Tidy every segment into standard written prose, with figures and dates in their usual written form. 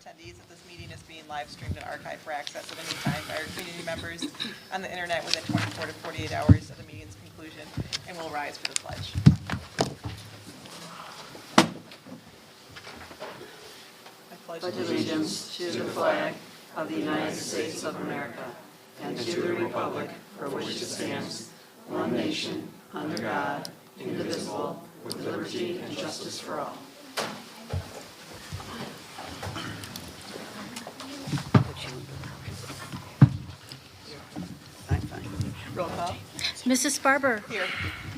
attendees that this meeting is being live streamed and archived for access at any time by our community members on the internet within 24 to 48 hours of the meeting's conclusion, and will rise for the pledge. I pledge allegiance to the flag of the United States of America and to the republic for which it stands, one nation, under God, indivisible, with liberty and justice for all. roll call. Mrs. Barber. Here.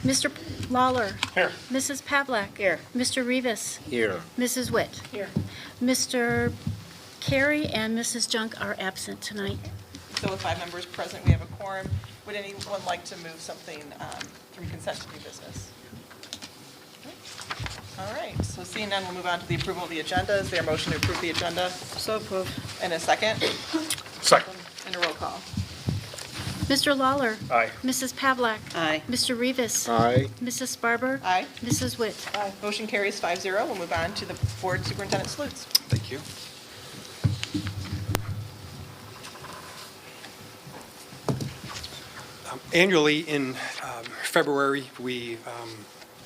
Mr. Lawler. Here. Mrs. Pavlak. Here. Mr. Rivas. Here. Mrs. Witt. Here. Mr. Carey and Mrs. Junk are absent tonight. So with 5 members present, we have a quorum. Would anyone like to move something from consent to new business? All right, so seeing none, we'll move on to the approval of the agenda. Is there a motion to approve the agenda? So approved. And a second? Second. And a roll call. Mr. Lawler. Aye. Mrs. Pavlak. Aye. Mr. Rivas. Aye. Mrs. Barber. Aye. Mrs. Witt. Aye. Motion carries 5-0. We'll move on to the board superintendent salutes. Thank you. Annually in February, we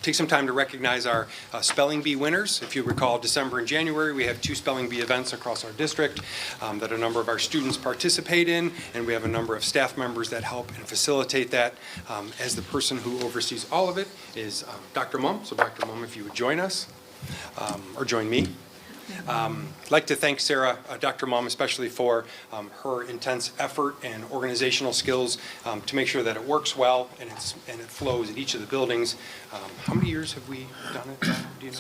take some time to recognize our spelling bee winners. If you recall, December and January, we have 2 spelling bee events across our district that a number of our students participate in, and we have a number of staff members that help and facilitate that. As the person who oversees all of it is Dr. Mumm. So Dr. Mumm, if you would join us, or join me. I'd like to thank Sarah, Dr. Mumm, especially for her intense effort and organizational skills to make sure that it works well and it flows at each of the buildings. How many years have we done it? Do you know?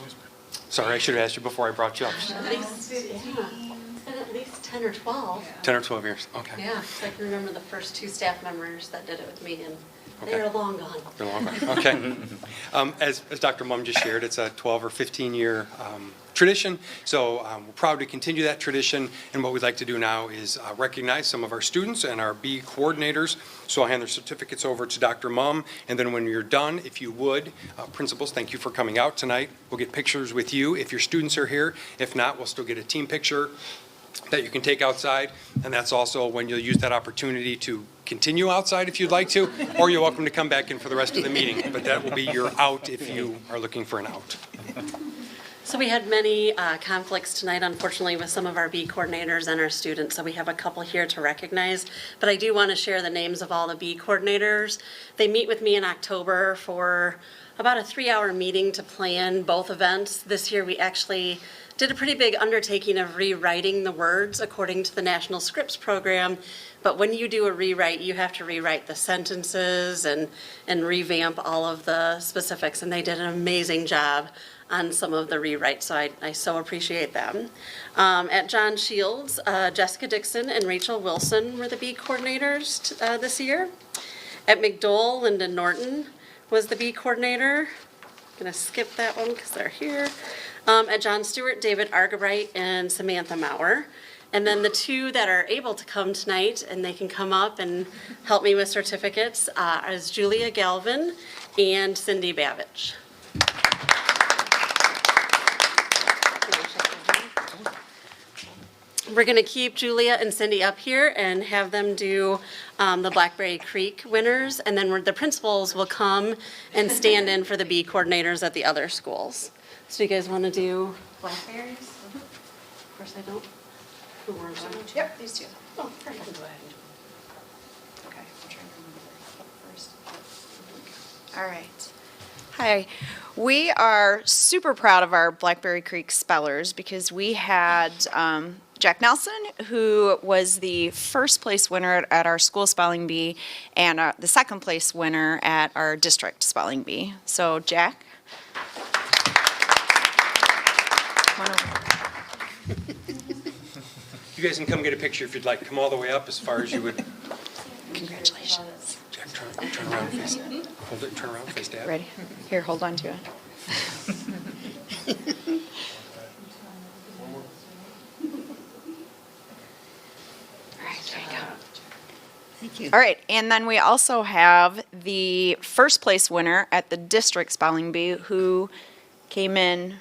Sorry, I should have asked you before I brought you up. At least, at least 10 or 12. 10 or 12 years, okay. Yeah, I can remember the first 2 staff members that did it with me, and Okay. they're long gone. They're long gone. Okay. As Dr. Mumm just shared, it's a 12 or 15-year tradition, so we're proud to continue that tradition, and what we'd like to do now is recognize some of our students and our bee coordinators. So I'll hand their certificates over to Dr. Mumm, and then when you're done, if you would, principals, thank you for coming out tonight. We'll get pictures with you if your students are here. If not, we'll still get a team picture that you can take outside, and that's also when you'll use that opportunity to continue outside if you'd like to, or you're welcome to come back in for the rest of the meeting, but that will be your out if you are looking for an out. So we had many conflicts tonight, unfortunately, with some of our bee coordinators and our students, so we have a couple here to recognize. But I do want to share the names of all the bee coordinators. They meet with me in October for about a 3-hour meeting to plan both events. This year we actually did a pretty big undertaking of rewriting the words according to the National Scripts Program. But when you do a rewrite, you have to rewrite the sentences and revamp all of the specifics, and they did an amazing job on some of the rewrites, so I so appreciate them. At John Shields, Jessica Dixon and Rachel Wilson were the bee coordinators this year. At McDowell, Linda Norton was the bee coordinator. I'm gonna skip that one because they're here. At John Stewart, David Argabright and Samantha Maurer. And then the 2 that are able to come tonight, and they can come up and help me with certificates, is Julia Galvin and Cindy Babich. We're going to keep Julia and Cindy up here and have them do the Blackberry Creek winners, and then the principals will come and stand in for the bee coordinators at the other schools. So you guys want to do blackberries? Of course I don't. Who were them? Yep, these 2. Oh, perfect. Go ahead. Okay, I'm trying to move up first. All right. Hi. We are super proud of our Blackberry Creek spellers because we had Jack Nelson, who was the first place winner at our school spelling bee and the second place winner at our district spelling bee. So Jack. Come on over. You guys can come get a picture if you'd like. Come all the way up as far as you would. Congratulations. Jack, turn around and face. Hold it, turn around and face Dad. Ready? Here, hold on to it. All right, there you go. Thank you. All right, and then we also have the first place winner at the district spelling bee who came in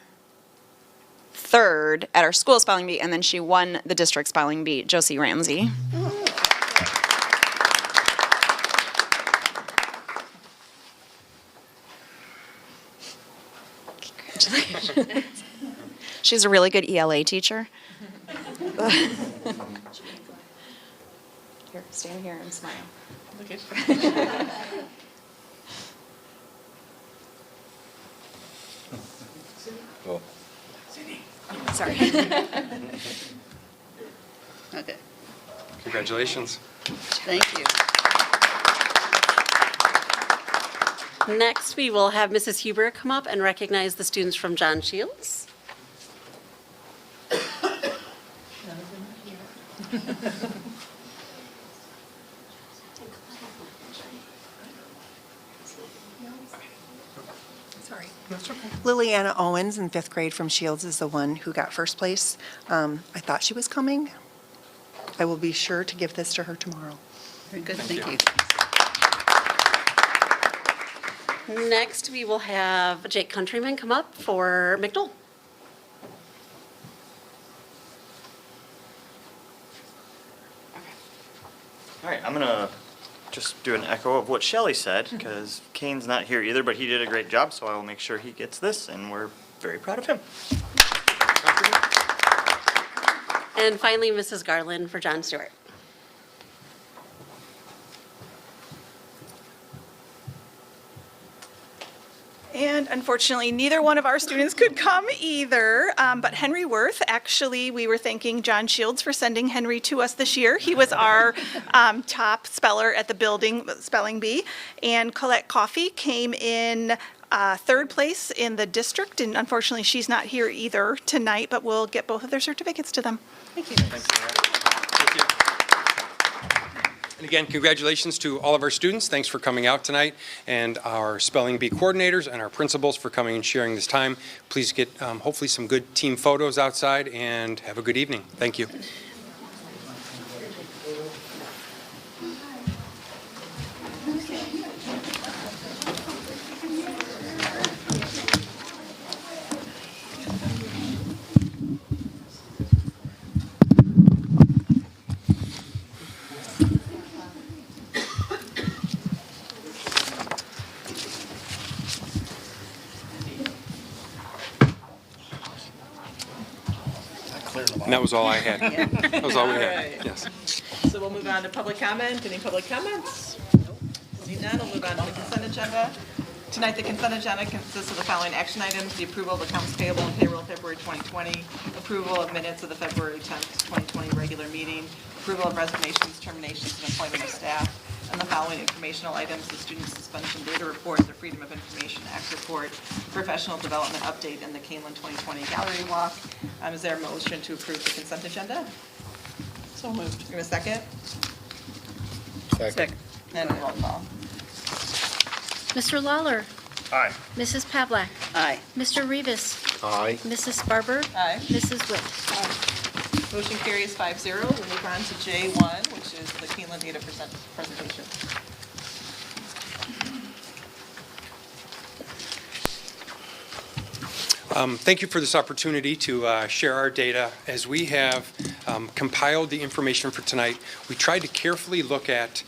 third at our school spelling bee, and then she won the district spelling bee, Josie Ramsey. Congratulations. She's a really good ELA teacher. Here, stand here and smile. Cool. Sorry. Okay, Congratulations. thank you. Next, we will have Mrs. Huber come up and recognize the students from John Shields. Sorry. Liliana Owens in fifth grade from Shields is the one who got first place. I thought she was coming. I will be sure to give this to her tomorrow. Very good, thank you. Next, we will have Jake Countryman come up for McDowell. All right, I'm gonna just do an echo of what Shelley said, because Kane's not here either, but he did a great job, so I will make sure he gets this, and we're very proud of him. And finally, Mrs. Garland for John Stewart. And unfortunately, neither one of our students could come either. But Henry Worth, actually, we were thanking John Shields for sending Henry to us this year. He was our top speller at the spelling bee. And Colette Coffey came in third place in the district. And unfortunately, she's not here either tonight, but we'll get both of their certificates to them. Thank you. Thank you. And again, congratulations to all of our students. Thanks for coming out tonight, and our spelling bee coordinators and our principals for coming and sharing this time. Please get hopefully some good team photos outside, and have a good evening. Thank you. And that was all I had. That was all we had. Alright. Yes. So we'll move on to public comment. Any public comments? Seeing none, we'll move on to the consent agenda. Tonight, the consent agenda consists of the following action items: the approval of accounts payable and payroll February 2020, approval of minutes of the February 10th, 2020 regular meeting, approval of resignations, terminations, and employment of staff, and the following informational items: the student suspension data report, the Freedom of Information Act report, professional development update, and the Kaneland 2020 gallery walk. Is there a motion to approve the consent agenda? So moved. In a second? Second. And roll call. Mr. Lawler. Aye. Mrs. Pavlak. Aye. Mr. Rivas. Aye. Mrs. Sparber. Aye. Mrs. Witt. Motion carries 5-0. We'll move on to J1, which is the Kaneland data presentation. Thank you for this opportunity to share our data. As we have compiled the information for tonight, we tried to carefully look at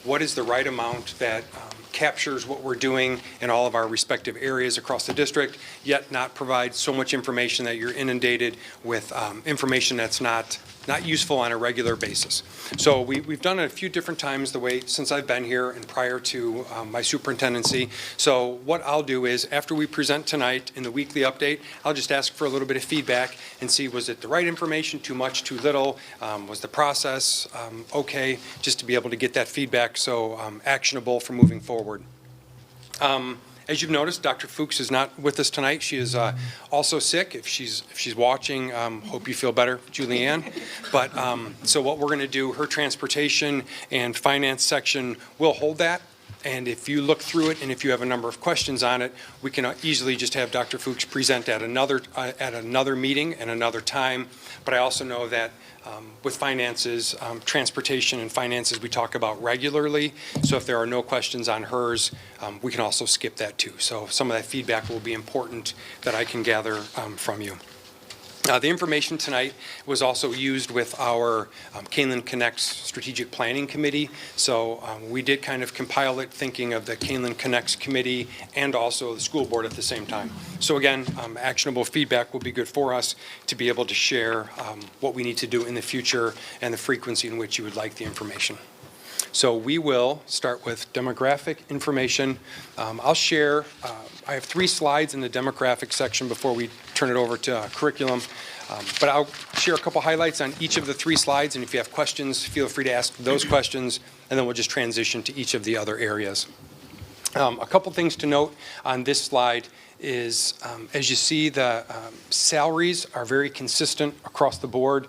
what is the right amount that captures what we're doing in all of our respective areas across the district, yet not provide so much information that you're inundated with information that's not useful on a regular basis. So we've done it a few different times since I've been here and prior to my superintendency. So what I'll do is, after we present tonight in the weekly update, I'll just ask for a little bit of feedback and see, was it the right information, too much, too little? Was the process okay? Just to be able to get that feedback so actionable for moving forward. As you've noticed, Dr. Fuchs is not with us tonight. She is also sick. If she's watching, hope you feel better, Julianne. But so what we're going to do, her transportation and finance section will hold that. And if you look through it and if you have a number of questions on it, we can easily just have Dr. Fuchs present at another meeting and another time. But I also know that with finances, transportation and finances we talk about regularly. So if there are no questions on hers, we can also skip that too. So some of that feedback will be important that I can gather from you. The information tonight was also used with our Kaneland Connects Strategic Planning Committee. So we did kind of compile it thinking of the Kaneland Connects Committee and also the school board at the same time. So again, actionable feedback will be good for us to be able to share what we need to do in the future and the frequency in which you would like the information. So we will start with demographic information. I'll share, I have 3 slides in the demographic section before we turn it over to curriculum. But I'll share a couple highlights on each of the 3 slides, and if you have questions, feel free to ask those questions, and then we'll just transition to each of the other areas. A couple things to note on this slide is, as you see, the salaries are very consistent across the board,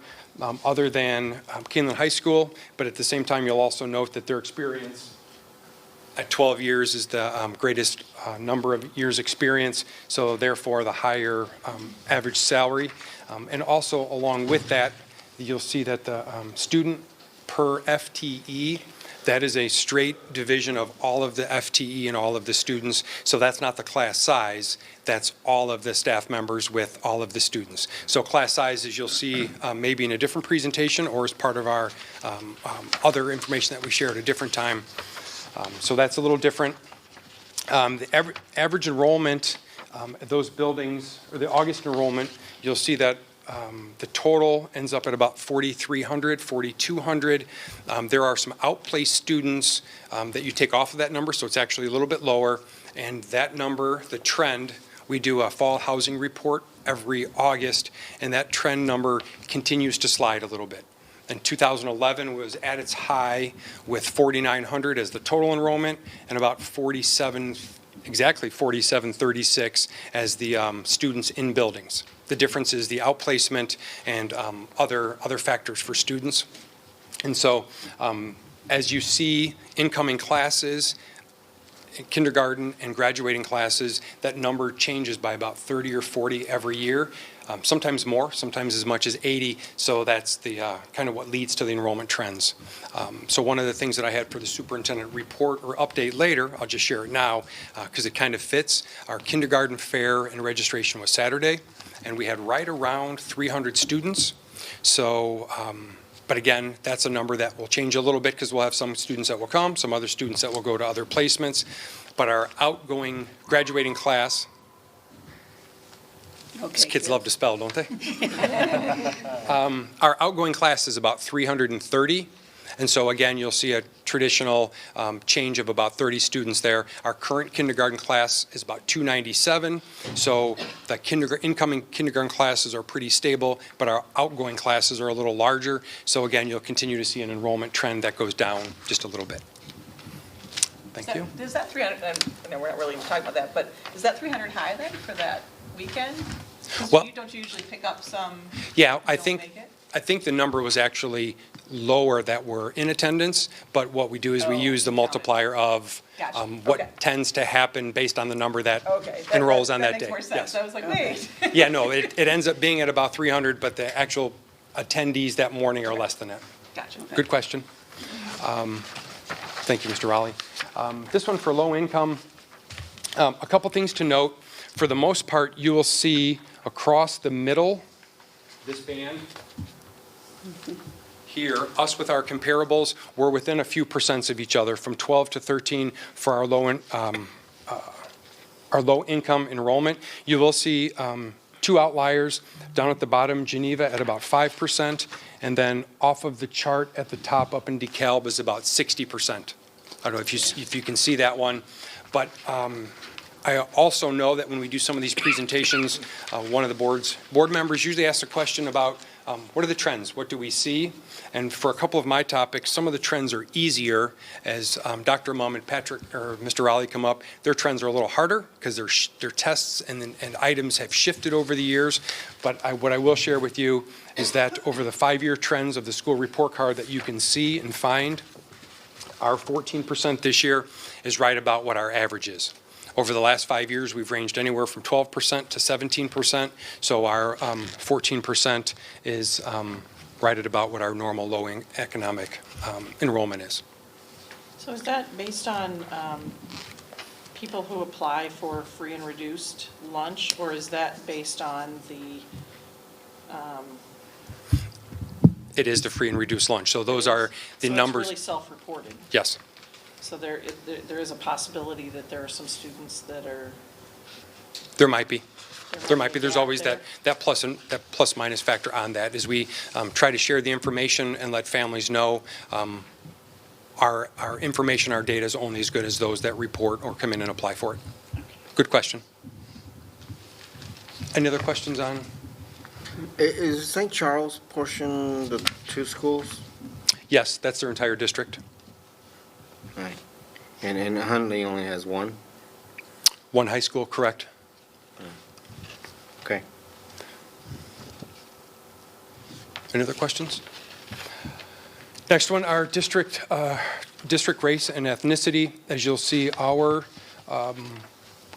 other than Kaneland High School, but at the same time, you'll also note that their experience at 12 years is the greatest number of years experience, so therefore the higher average salary. And also along with that, you'll see that the student per FTE, that is a straight division of all of the FTE and all of the students. So that's not the class size, that's all of the staff members with all of the students. So class size, as you'll see, maybe in a different presentation or as part of our other information that we share at a different time. So that's a little different. The average enrollment at those buildings, or the August enrollment, you'll see that the total ends up at about 4,300, 4,200. There are some outplaced students that you take off of that number, so it's actually a little bit lower. And that number, the trend, we do a fall housing report every August, and that trend number continues to slide a little bit. In 2011 was at its high with 4,900 as the total enrollment and about 47, exactly 4736 as the students in buildings. The difference is the outplacement and other factors for students. And so as you see incoming classes, kindergarten and graduating classes, that number changes by about 30 or 40 every year. Sometimes more, sometimes as much as 80. So that's the kind of what leads to the enrollment trends. So one of the things that I had for the superintendent report or update later, I'll just share it now because it kind of fits. Our kindergarten fair and registration was Saturday, and we had right around 300 students. So, but again, that's a number that will change a little bit because we'll have some students that will come, some other students that will go to other placements. But our outgoing graduating class, these kids love to spell, don't they? Our outgoing class is about 330. And so again, you'll see a traditional change of about 30 students there. Our current kindergarten class is about 297. So the incoming kindergarten classes are pretty stable, but our outgoing classes are a little larger. So again, you'll continue to see an enrollment trend that goes down just a little bit. Thank you. Is that 300, I know we're not really talking about that, but is that 300 high then for that weekend? 'Cause Well, don't you usually pick up some? Yeah, I don't think make it? I think the number was actually lower that were in attendance, but what we do is we use the multiplier of Gotcha. what Okay. tends to happen based on the number that Okay. enrolls on that day. That makes more sense. I was like, wait. Yeah, no, it ends up being at about 300, but the actual attendees that morning are less than that. Gotcha. Okay. Good question. Thank you, Mr. Raleigh. This one for low income, a couple things to note. For the most part, you will see across the middle, this band here, us with our comparables, we're within a few percents of each other, from 12 to 13 for our low income enrollment. You will see 2 outliers down at the bottom, Geneva at about 5%, and then off of the chart at the top up in DeKalb is about 60%. I don't know if you can see that one, but I also know that when we do some of these presentations, one of the board members usually asks a question about what are the trends? What do we see? And for a couple of my topics, some of the trends are easier as Dr. Mum and Patrick or Mr. Raleigh come up. Their trends are a little harder because their tests and items have shifted over the years. But what I will share with you is that over the 5-year trends of the school report card that you can see and find, our 14% this year is right about what our average is. Over the last 5 years, we've ranged anywhere from 12% to 17%. So our 14% is right at about what our normal low economic enrollment is. So is that based on people who apply for free and reduced lunch, or is that based on the It is the free and reduced lunch. So those are the numbers. So it's really self-reported. Yes. So there is a possibility that there are some students that are. There might be. There might be. a There's gap always there. that plus minus factor on that as we try to share the information and let families know our information, our data is only as good as those that report or come in and apply for it. Good question. Any other questions on? Is St. Charles portion the two schools? Yes, that's their entire district. Right. And Hundley only has one? One high school, correct? Okay. Any other questions? Next one, our district race and ethnicity. As you'll see, our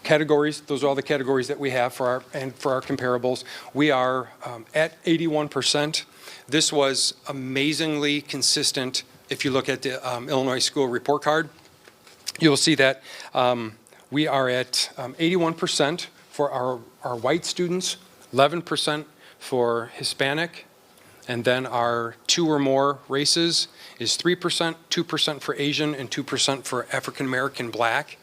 categories, those are all the categories that we have for our comparables. We are at 81%. This was amazingly consistent. If you look at the Illinois School Report Card, you'll see that we are at 81% for our white students, 11% for Hispanic, and then our 2 or more races is 3%, 2% for Asian, and 2% for African American Black.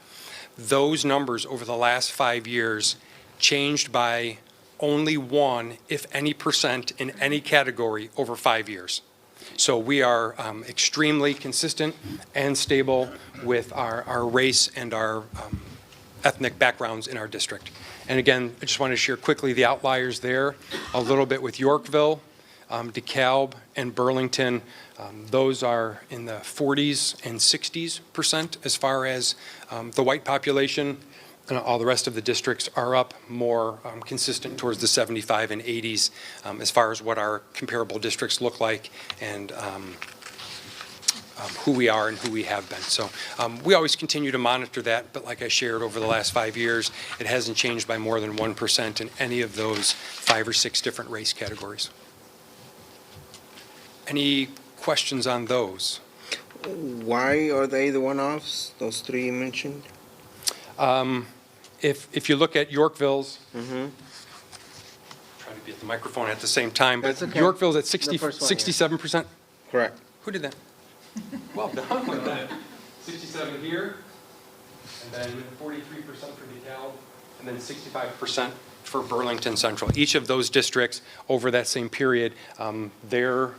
Those numbers over the last 5 years changed by only 1, if any percent in any category over 5 years. So we are extremely consistent and stable with our race and our ethnic backgrounds in our district. And again, I just wanted to share quickly the outliers there, a little bit with Yorkville, DeKalb, and Burlington. Those are in the 40s and 60% as far as the white population. And all the rest of the districts are up more consistent towards the 75 and 80s as far as what our comparable districts look like and who we are and who we have been. So we always continue to monitor that, but like I shared over the last 5 years, it hasn't changed by more than 1% in any of those 5 or 6 different race categories. Any questions on those? Why are they the one-offs, those 3 you mentioned? If you look at Yorkville's, Mm-hmm. trying to be at the microphone at the same time, but That's okay. Yorkville's at The first one, yeah. 67%. Correct. Who did that? Well done with that. 67 here, and then 43% for DeKalb, and then 65% for Burlington Central. Each of those districts over that same period, their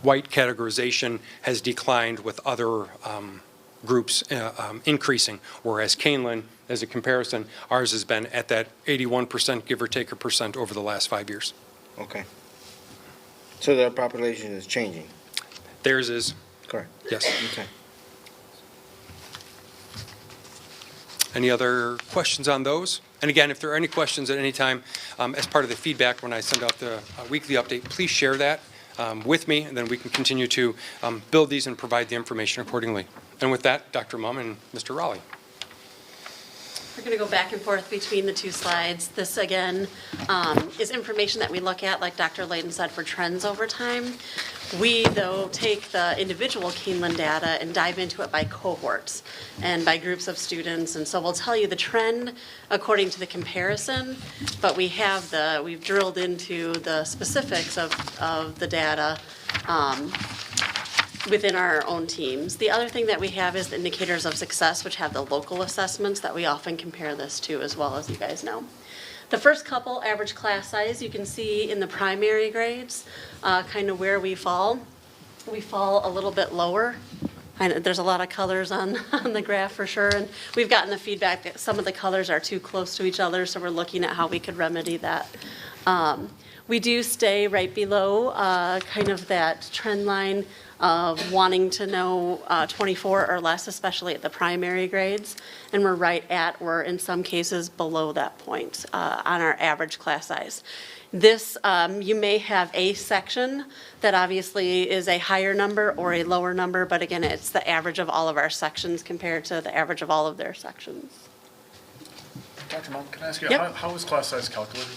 white categorization has declined with other groups increasing, whereas Kaneland, as a comparison, ours has been at that 81%, give or take a percent over the last 5 years. Okay. So their population is changing? Theirs is, Correct. yes. Okay. Any other questions on those? And again, if there are any questions at any time, as part of the feedback when I send out the weekly update, please share that with me, and then we can continue to build these and provide the information accordingly. And with that, Dr. Mumm and Mr. Raleigh. We're going to go back and forth between the 2 slides. This, again, is information that we look at, like Dr. Layden said, for trends over time. We, though, take the individual Kaneland data and dive into it by cohorts and by groups of students. And so we'll tell you the trend according to the comparison, but we've drilled into the specifics of the data within our own teams. The other thing that we have is the indicators of success, which have the local assessments that we often compare this to as well, as you guys know. The first couple, average class size, you can see in the primary grades kind of where we fall. We fall a little bit lower. There's a lot of colors on the graph for sure, and we've gotten the feedback that some of the colors are too close to each other, so we're looking at how we could remedy that. We do stay right below kind of that trend line of wanting to know 24 or less, especially at the primary grades. And we're right at, or in some cases below that point on our average class size. This, you may have a section that obviously is a higher number or a lower number, but again, it's the average of all of our sections compared to the average of all of their sections. Dr. Mumm, can I ask you, Yep. how is class size calculated?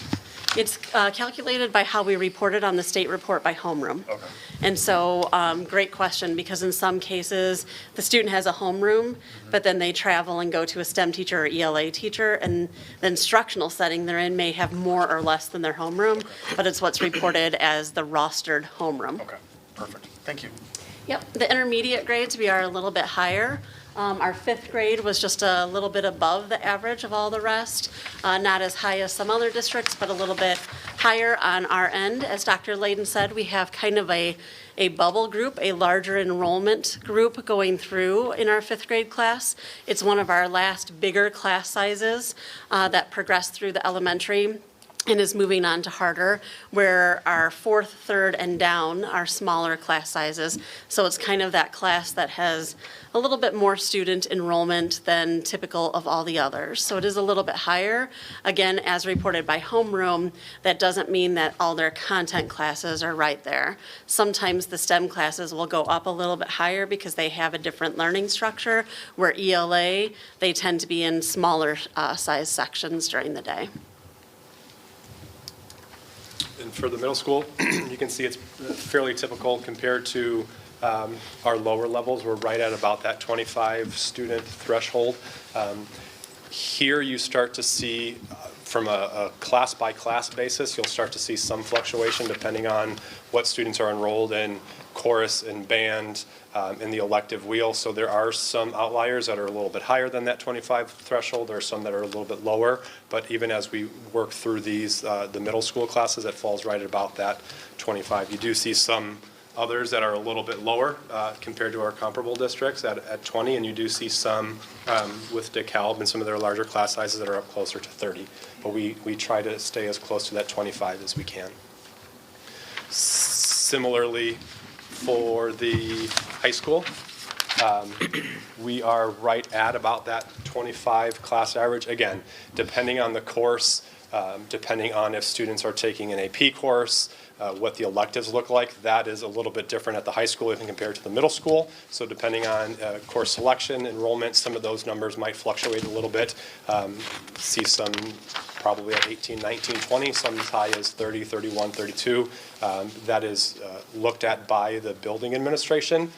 It's calculated by how we reported on the state report by homeroom. Okay. And so, great question, because in some cases, the student has a homeroom, but then they travel and go to a STEM teacher or ELA teacher, and the instructional setting they're in may have more or less than their homeroom, but it's what's reported as the rostered homeroom. Okay, perfect. Thank you. Yep, the intermediate grades, we are a little bit higher. Our fifth grade was just a little bit above the average of all the rest. Not as high as some other districts, but a little bit higher on our end. As Dr. Layden said, we have kind of a bubble group, a larger enrollment group going through in our fifth grade class. It's one of our last bigger class sizes that progressed through the elementary and is moving on to harder, where our fourth, third, and down are smaller class sizes. So it's kind of that class that has a little bit more student enrollment than typical of all the others. So it is a little bit higher. Again, as reported by homeroom, that doesn't mean that all their content classes are right there. Sometimes the STEM classes will go up a little bit higher because they have a different learning structure, where ELA, they tend to be in smaller size sections during the day. And for the middle school, you can see it's fairly typical compared to our lower levels. We're right at about that 25 student threshold. Here you start to see, from a class-by-class basis, you'll start to see some fluctuation depending on what students are enrolled in chorus and band in the elective wheel. So there are some outliers that are a little bit higher than that 25 threshold. There are some that are a little bit lower. But even as we work through these, the middle school classes, it falls right at about that 25. You do see some others that are a little bit lower compared to our comparable districts at 20, and you do see some with DeKalb and some of their larger class sizes that are up closer to 30. But we try to stay as close to that 25 as we can. Similarly, for the high school, we are right at about that 25 class average. Again, depending on the course, depending on if students are taking an AP course, what the electives look like, that is a little bit different at the high school even compared to the middle school. So depending on course selection, enrollment, some of those numbers might fluctuate a little bit. See some probably at 18, 19, 20, some as high as 30, 31, 32. That is looked at by the building administration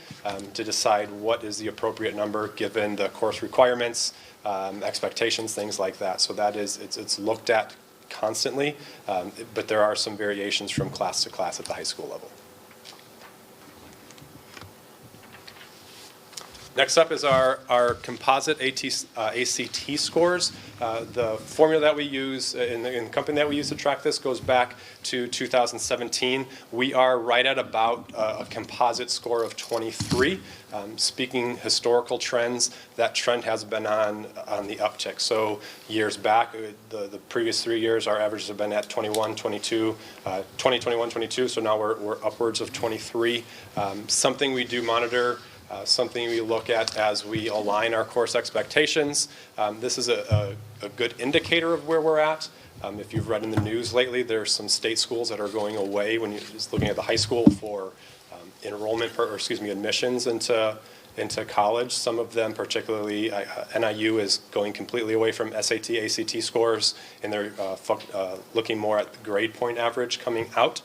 to decide what is the appropriate number given the course requirements, expectations, things like that. So that is, it's looked at constantly, but there are some variations from class to class at the high school level. Next up is our composite ACT scores. The formula that we use and the company that we use to track this goes back to 2017. We are right at about a composite score of 23. Speaking historical trends, that trend has been on the uptick. So years back, the previous 3 years, our averages have been at 21, 22, 20, 21, 22. So now we're upwards of 23. Something we do monitor, something we look at as we align our course expectations. This is a good indicator of where we're at. If you've read in the news lately, there's some state schools that are going away when you're just looking at the high school for admissions into college. Some of them, particularly NIU, is going completely away from SAT, ACT scores, and they're looking more at the grade point average coming out.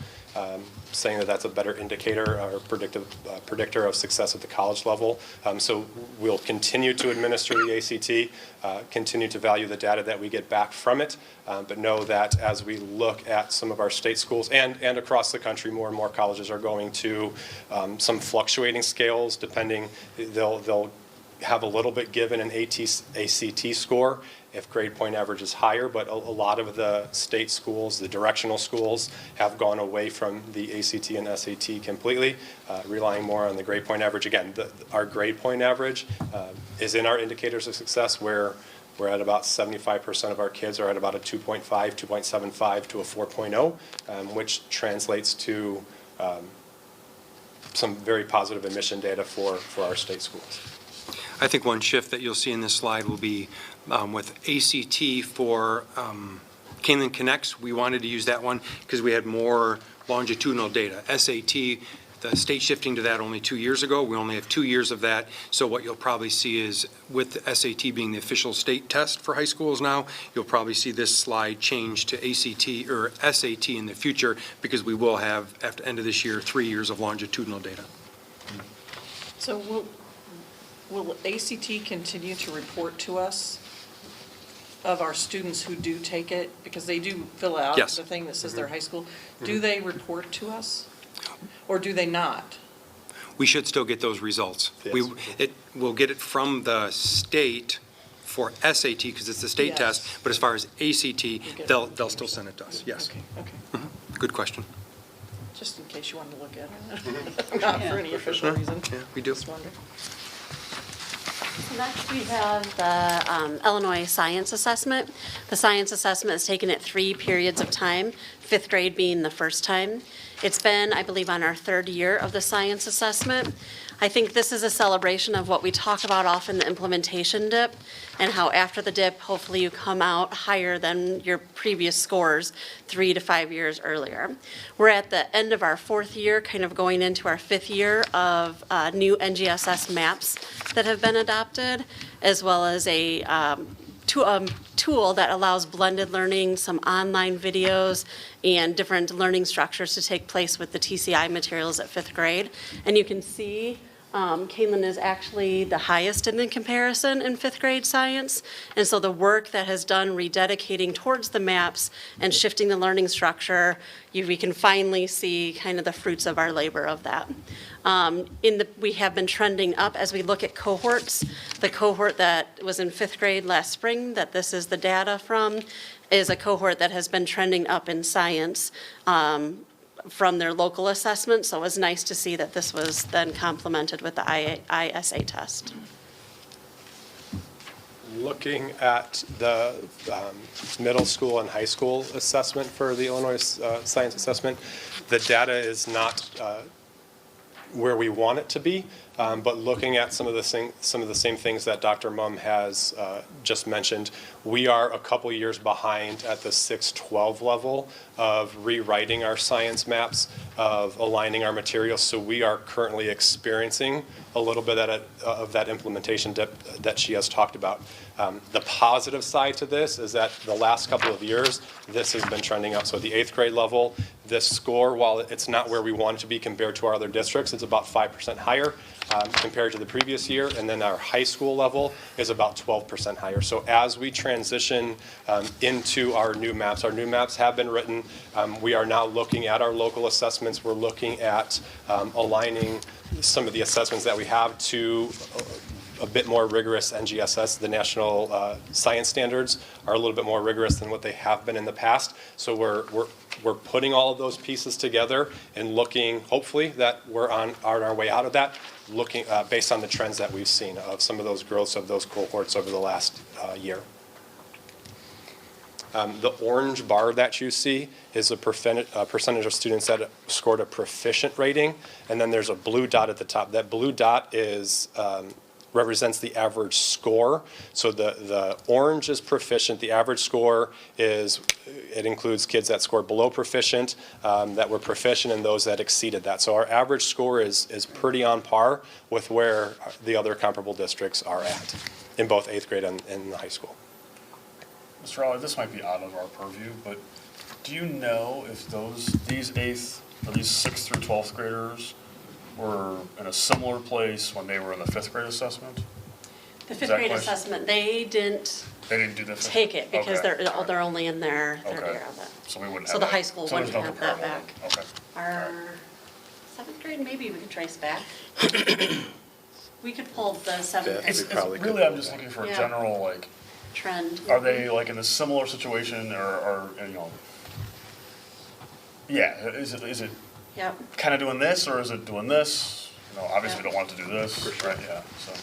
Saying that that's a better indicator or predictor of success at the college level. So we'll continue to administer the ACT, continue to value the data that we get back from it, but know that as we look at some of our state schools and across the country, more and more colleges are going to some fluctuating scales depending, they'll have a little bit given an ACT score if grade point average is higher, but a lot of the state schools, the directional schools, have gone away from the ACT and SAT completely, relying more on the grade point average. Again, our grade point average is in our indicators of success where we're at about 75% of our kids are at about a 2.5, 2.75 to a 4.0, which translates to some very positive admission data for our state schools. I think one shift that you'll see in this slide will be with ACT for Kaneland Connects. We wanted to use that one because we had more longitudinal data. SAT, the state shifting to that only 2 years ago. We only have 2 years of that. So what you'll probably see is, with the SAT being the official state test for high schools now, you'll probably see this slide change to ACT or SAT in the future, because we will have, at the end of this year, 3 years of longitudinal data. So will ACT continue to report to us of our students who do take it? Because they do fill out Yes. the thing that says they're high school. Do they report to us? Or do they not? We should still get those results. Yes. We'll get it from the state for SAT, because it's the state Yes. test, but as far as ACT, get they'll still send it to us, yes. Okay. Good question. Just in case you wanted to look at it. Not for any official reason. Yeah, we do. Just wondering. So next we have the Illinois Science Assessment. The Science Assessment is taken at 3 periods of time, 5th grade being the first time. It's been, I believe, on our 3rd year of the Science Assessment. I think this is a celebration of what we talk about often, the implementation dip, and how after the dip, hopefully you come out higher than your previous scores 3 to 5 years earlier. We're at the end of our 4th year, kind of going into our 5th year of new NGSS maps that have been adopted, as well as a tool that allows blended learning, some online videos, and different learning structures to take place with the TCI materials at 5th grade. And you can see Kaneland is actually the highest in the comparison in 5th grade science. And so the work that has done rededicating towards the maps and shifting the learning structure, we can finally see kind of the fruits of our labor of that. We have been trending up as we look at cohorts. The cohort that was in 5th grade last spring, that this is the data from, is a cohort that has been trending up in science from their local assessment. So it was nice to see that this was then complemented with the ISA test. Looking at the middle school and high school assessment for the Illinois Science Assessment, the data is not where we want it to be, but looking at some of the same things that Dr. Mumm has just mentioned, we are a couple years behind at the 6-12 level of rewriting our science maps, of aligning our materials. So we are currently experiencing a little bit of that implementation dip that she has talked about. The positive side to this is that the last couple of years, this has been trending up. So at the 8th grade level, this score, while it's not where we want it to be compared to our other districts, it's about 5% higher compared to the previous year. And then our high school level is about 12% higher. So as we transition into our new maps have been written. We are now looking at our local assessments. We're looking at aligning some of the assessments that we have to a bit more rigorous NGSS. The national science standards are a little bit more rigorous than what they have been in the past. So we're putting all of those pieces together and looking, hopefully, that we're on our way out of that, looking based on the trends that we've seen of some of those growths of those cohorts over the last year. The orange bar that you see is a percentage of students that scored a proficient rating, and then there's a blue dot at the top. That blue dot is represents the average score. So the orange is proficient. The average score it includes kids that scored below proficient, that were proficient, and those that exceeded that. So our average score is pretty on par with where the other comparable districts are at in both 8th grade and in the high school. Mr. Raleigh, this might be out of our purview, but do you know if these 8th or these 6th through 12th graders were in a similar place when they were in the 5th grade assessment? The 5th grade assessment, they didn't do the take it because okay. they're only in their third Okay. year of it. So we wouldn't So have the that. high school So wouldn't there's no have that comparable back. then. Okay. Our 7th grade, maybe we could trace back. We could pull the 7th grade Really, I'm just looking for a Yeah. general, trend. are they in a similar situation or yeah, is it Yep. kind of doing this or is it doing this? Obviously we don't want it to do this, right? Yeah, so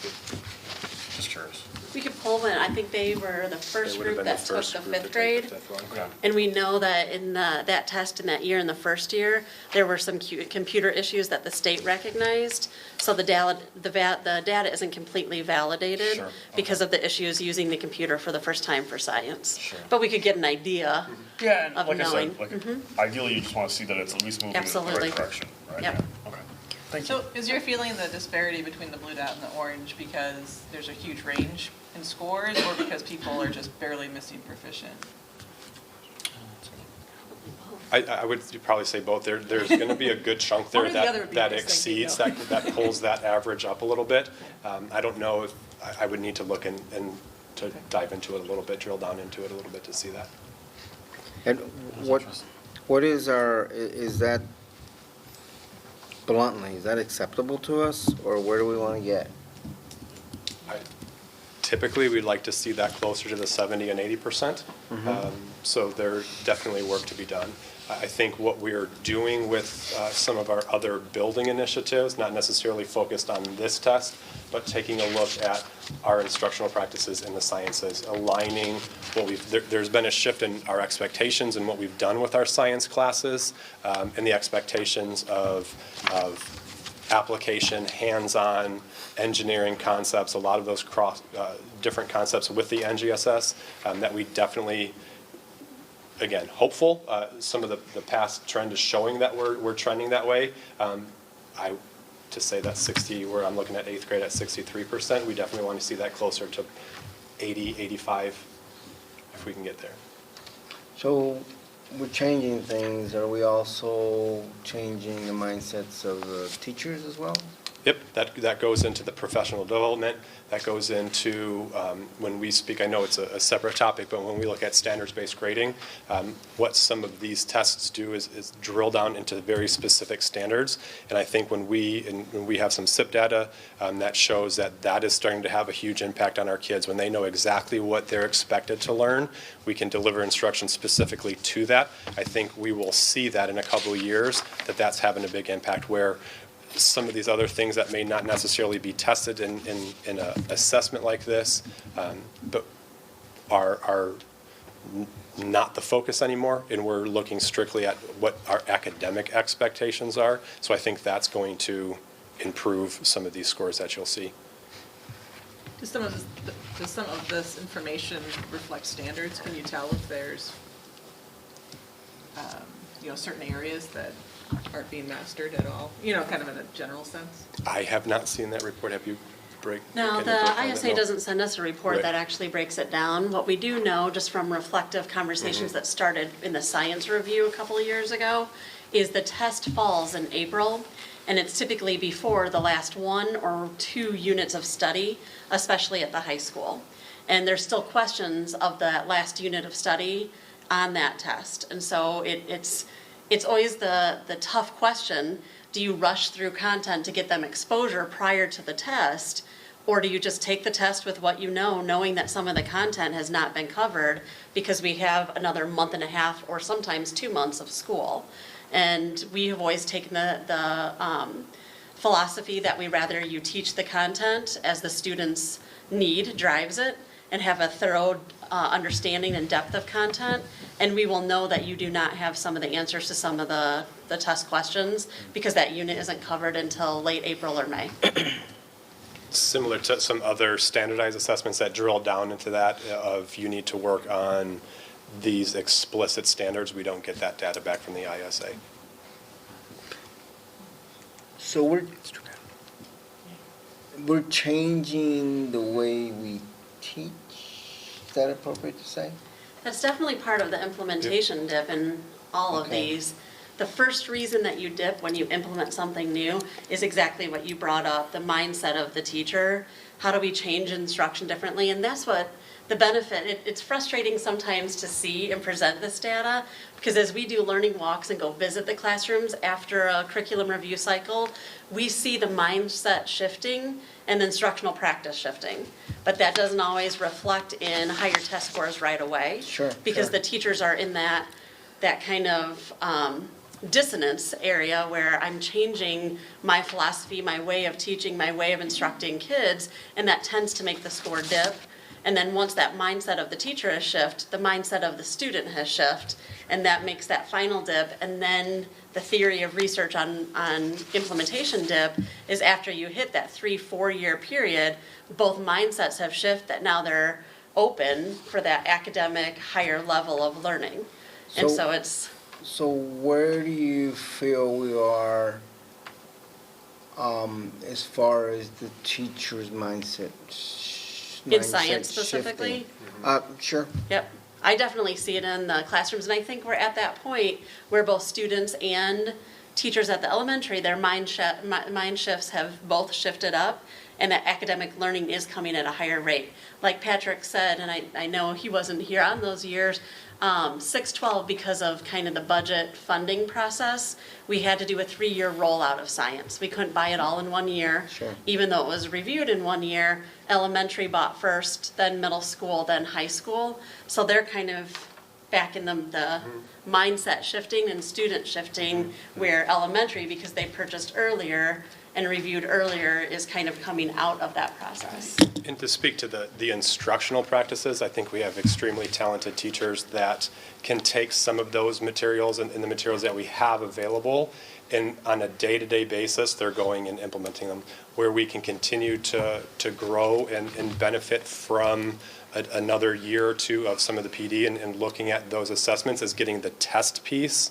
just curious. We could pull them. I think they were the first group that took the 5th grade. Okay. And we know that in that test in that year, in the first year, there were some computer issues that the state recognized. So the data isn't completely validated Sure. because of the issues using the computer for the first time for science. Sure. But we could get an idea Yeah, and of like knowing. I said, ideally you just want to see that it's at least moving in the Absolutely. right direction, right? Yep. Yeah. Okay. Thank you. So is your feeling the disparity between the blue dot and the orange because there's a huge range in scores, or because people are just barely missing proficient? I would probably say both. There's going to be a good chunk there One or the other would be that nice, thank you, exceeds, though. that pulls that average up a little bit. I don't know if, I would need to look and to dive into it a little bit, drill down into it a little bit to see that. And what is is that, bluntly, is that acceptable to us, or where do we want to get? Typically, we'd like to see that closer to the 70 and 80%. So there's definitely work to be done. I think what we're doing with some of our other building initiatives, not necessarily focused on this test, but taking a look at our instructional practices in the sciences, aligning what there's been a shift in our expectations and what we've done with our science classes, and the expectations of application, hands-on, engineering concepts, a lot of those different concepts with the NGSS that we definitely, again, hopeful. Some of the past trend is showing that we're trending that way. To say that 60, where I'm looking at 8th grade at 63%, we definitely want to see that closer to 80, 85, if we can get there. So we're changing things. Are we also changing the mindsets of the teachers as well? Yep, that goes into the professional development. That goes into, when we speak, I know it's a separate topic, but when we look at standards-based grading, what some of these tests do is drill down into very specific standards. And I think when we have some SIP data that shows that is starting to have a huge impact on our kids. When they know exactly what they're expected to learn, we can deliver instruction specifically to that. I think we will see that in a couple of years, that's having a big impact, where some of these other things that may not necessarily be tested in an assessment like this, but are not the focus anymore, and we're looking strictly at what our academic expectations are. So I think that's going to improve some of these scores that you'll see. Does some of this information reflect standards? Can you tell if there's, certain areas that aren't being mastered at all? Kind of in a general sense? I have not seen that report. Have you, No, can you the break down ISA that? No. doesn't send us a report Right. that actually breaks it down. What we do know, just from reflective conversations that started in the science review a couple of years ago, is the test falls in April, and it's typically before the last 1 or 2 units of study, especially at the high school. And there's still questions of that last unit of study on that test. And so it's always the tough question. Do you rush through content to get them exposure prior to the test, or do you just take the test with what you know, knowing that some of the content has not been covered because we have another month and a half or sometimes 2 months of school? And we have always taken the philosophy that we rather you teach the content as the students' need drives it, and have a thorough understanding and depth of content, and we will know that you do not have some of the answers to some of the test questions because that unit isn't covered until late April or May. Similar to some other standardized assessments that drill down into that of you need to work on these explicit standards, we don't get that data back from the ISA. So we're changing the way we teach. Is that appropriate to say? That's definitely part of the implementation dip in all of Okay. these. The first reason that you dip when you implement something new is exactly what you brought up, the mindset of the teacher. How do we change instruction differently? And that's what the benefit, it's frustrating sometimes to see and present this data, because as we do learning walks and go visit the classrooms after a curriculum review cycle, we see the mindset shifting and instructional practice shifting. But that doesn't always reflect in higher test scores right away. Sure, Because sure. the teachers are in that kind of dissonance area where I'm changing my philosophy, my way of teaching, my way of instructing kids, and that tends to make the score dip. And then once that mindset of the teacher has shifted, the mindset of the student has shifted, and that makes that final dip. And then the theory of research on implementation dip is after you hit that 3-4 year period, both mindsets have shifted, that now they're open for that academic higher level of learning. And so So where do you feel we are as far as the teacher's mindset. In science shifting. specifically? Sure. Yep. I definitely see it in the classrooms, and I think we're at that point where both students and teachers at the elementary, their mind shifts have both shifted up, and that academic learning is coming at a higher rate. Like Patrick said, and I know he wasn't here on those years, 6-12, because of kind of the budget funding process, we had to do a 3-year rollout of science. We couldn't buy it all in 1 year. Sure. Even though it was reviewed in 1 year, elementary bought first, then middle school, then high school. So they're kind of back in the mindset shifting and student shifting, where elementary, because they purchased earlier and reviewed earlier, is kind of coming out of that process. And to speak to the instructional practices, I think we have extremely talented teachers that can take some of those materials and the materials that we have available, and on a day-to-day basis, they're going and implementing them, where we can continue to grow and benefit from another year or two of some of the PD and looking at those assessments as getting the test piece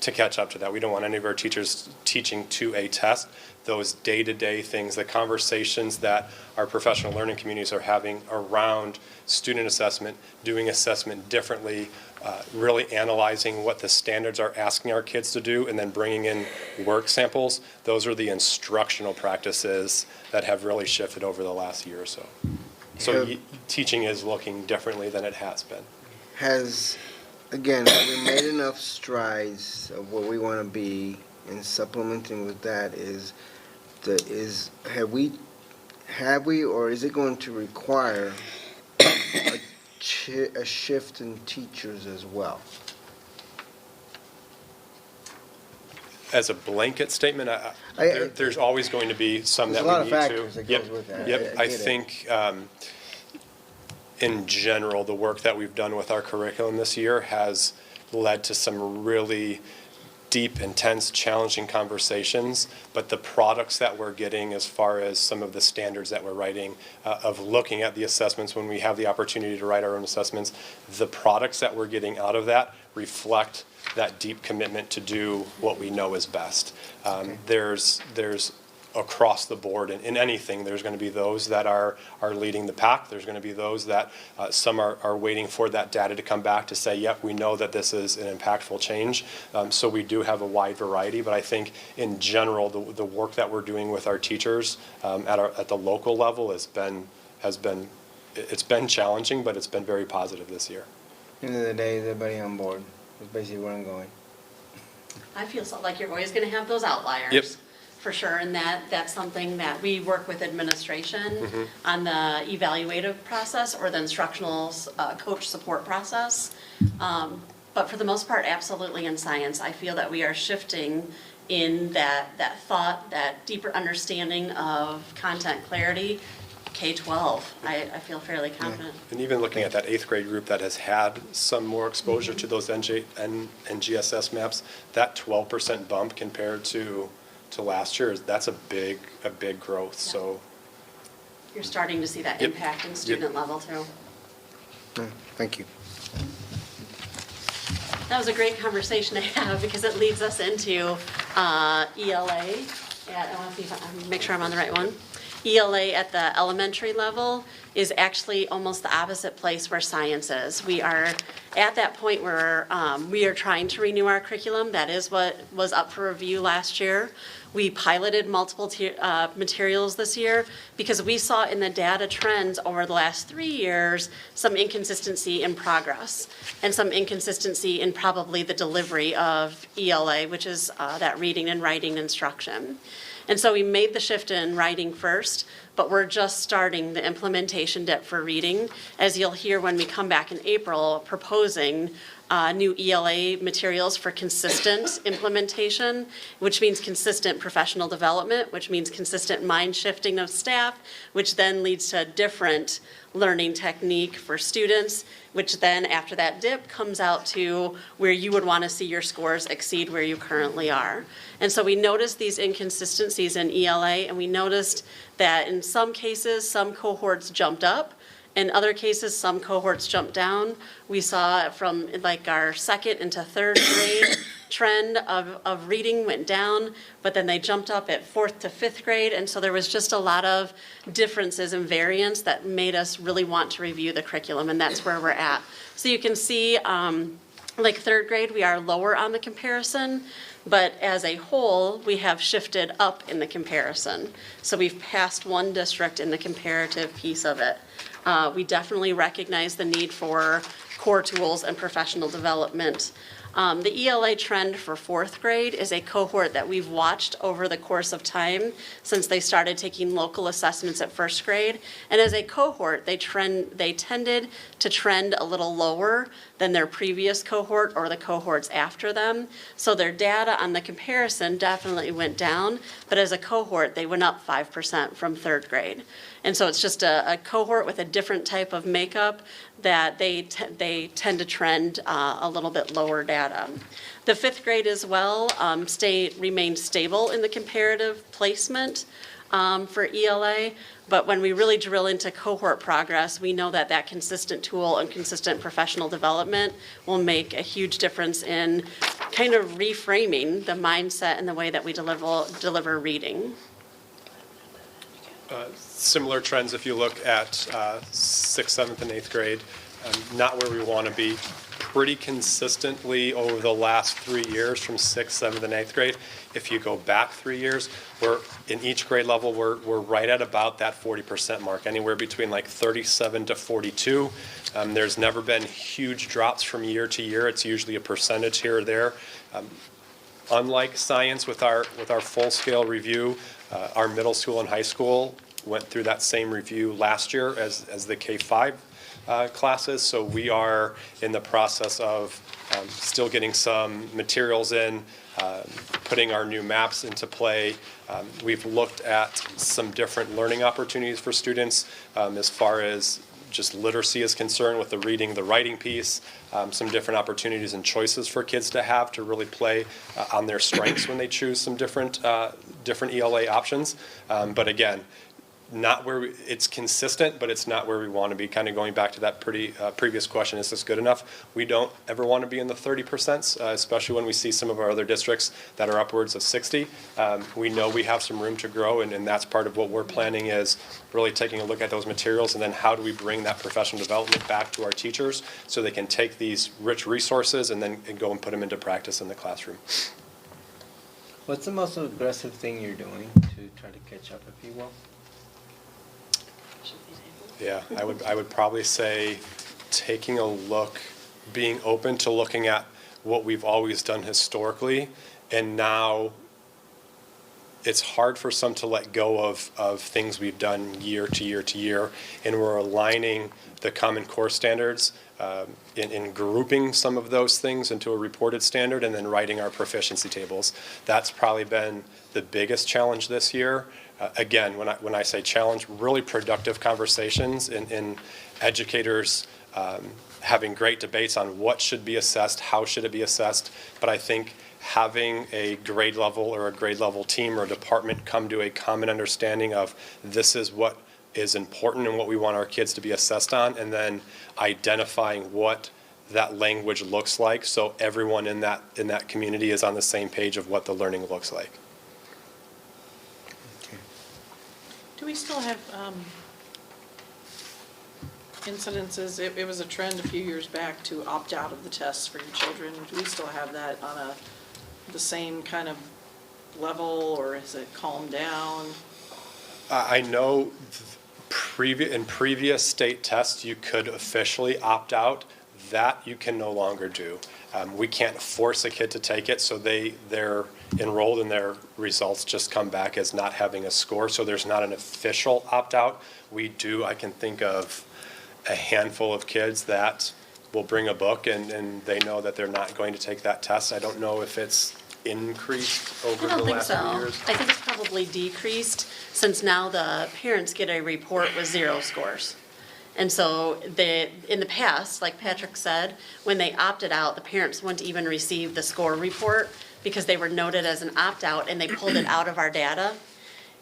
to catch up to that. We don't want any of our teachers teaching to a test. Those day-to-day things, the conversations that our professional learning communities are having around student assessment, doing assessment differently, really analyzing what the standards are asking our kids to do, and then bringing in work samples. Those are the instructional practices that have really shifted over the last year or so. So teaching is looking differently than it has been. Have we made enough strides of where we want to be, and supplementing with that have we or is it going to require a shift in teachers as well? As a blanket statement, there's always going to be some that we need to. There's a lot of factors that goes with that. Yep, I think in general, the work that we've done with our curriculum this year has led to some really deep, intense, challenging conversations, but the products that we're getting as far as some of the standards that we're writing, of looking at the assessments when we have the opportunity to write our own assessments, the products that we're getting out of that reflect that deep commitment to do what we know is best. There's across the board in anything, there's going to be those that are leading the pack. There's going to be those that some are waiting for that data to come back to say, yep, we know that this is an impactful change. So we do have a wide variety, but I think in general, the work that we're doing with our teachers at the local level it's been challenging, but it's been very positive this year. At the end of the day, is everybody on board? That's basically where I'm going. I feel like you're always going to have those outliers. Yep. For sure, and that's something that we work with administration on the evaluative process or the instructional coach support process. But for the most part, absolutely in science, I feel that we are shifting in that thought, that deeper understanding of content clarity. K-12, I feel fairly confident. And even looking at that 8th grade group that has had some more exposure to those NGSS maps, that 12% bump compared to last year, that's a big growth. Yeah. So you're starting to see that impact in student level too. Thank you. That was a great conversation to have because it leads us into ELA. I want to make sure I'm on the right one. ELA at the elementary level is actually almost the opposite place where science is. We are at that point where we are trying to renew our curriculum. That is what was up for review last year. We piloted multiple materials this year because we saw in the data trends over the last 3 years some inconsistency in progress and some inconsistency in probably the delivery of ELA, which is that reading and writing instruction. And so we made the shift in writing first, but we're just starting the implementation dip for reading, as you'll hear when we come back in April proposing new ELA materials for consistent implementation, which means consistent professional development, which means consistent mind shifting of staff, which then leads to a different learning technique for students, which then after that dip comes out to where you would want to see your scores exceed where you currently are. And so we noticed these inconsistencies in ELA, and we noticed that in some cases, some cohorts jumped up, In other cases, some cohorts jumped down. We saw from like our second into third grade trend of reading went down, but then they jumped up at fourth to fifth grade. And so there was just a lot of differences and variance that made us really want to review the curriculum, and that's where we're at. So you can see, like third grade, we are lower on the comparison, but as a whole, we have shifted up in the comparison. So we've passed one district in the comparative piece of it. We definitely recognize the need for core tools and professional development. The ELA trend for fourth grade is a cohort that we've watched over the course of time since they started taking local assessments at first grade. And as a cohort, they tended to trend a little lower than their previous cohort or the cohorts after them. So their data on the comparison definitely went down, but as a cohort, they went up 5% from third grade. And so it's just a cohort with a different type of makeup that they tend to trend a little bit lower data. The fifth grade as well remained stable in the comparative placement for ELA, but when we really drill into cohort progress, we know that that consistent tool and consistent professional development will make a huge difference in kind of reframing the mindset and the way that we deliver reading. Similar trends if you look at 6th, 7th, and 8th grade, not where we want to be. Pretty consistently over the last 3 years from 6th, 7th, and 8th grade. If you go back 3 years, we're in each grade level, we're right at about that 40% mark, anywhere between like 37 to 42. There's never been huge drops from year to year. It's usually a percentage here or there. Unlike science with our full-scale review, our middle school and high school went through that same review last year as the K-5 classes. So we are in the process of still getting some materials in, putting our new maps into play. We've looked at some different learning opportunities for students as far as just literacy is concerned with the reading, the writing piece, some different opportunities and choices for kids to have to really play on their strengths when they choose some different ELA options. But again, not where it's consistent, but it's not where we want to be. Kind of going back to that previous question, is this good enough? We don't ever want to be in the 30%, especially when we see some of our other districts that are upwards of 60. We know we have some room to grow, and that's part of what we're planning is really taking a look at those materials, and then how do we bring that professional development back to our teachers so they can take these rich resources and then go and put them into practice in the classroom. What's the most aggressive thing you're doing to try to catch up, if you will? Yeah, I would probably say taking a look, being open to looking at what we've always done historically, and now it's hard for some to let go of things we've done year to year to year, and we're aligning the Common Core standards in grouping some of those things into a reported standard and then writing our proficiency tables. That's probably been the biggest challenge this year. Again, when I say challenge, really productive conversations in educators having great debates on what should be assessed, how should it be assessed. But I think having a grade level or a grade level team or department come to a common understanding of this is what is important and what we want our kids to be assessed on, and then identifying what that language looks like so everyone in that community is on the same page of what the learning looks like. Do we still have incidences? It was a trend a few years back to opt out of the tests for your children. Do we still have that on the same kind of level, or has it calmed down? I know in previous state tests you could officially opt out. That you can no longer do. We can't force a kid to take it, so they're enrolled and their results just come back as not having a score, so there's not an official opt-out. I can think of a handful of kids that will bring a book and they know that they're not going to take that test. I don't know if it's increased over the last few years. I think it's probably decreased since now the parents get a report with 0 scores. And so in the past, like Patrick said, when they opted out, the parents wouldn't even receive the score report because they were noted as an opt-out and they pulled it out of our data.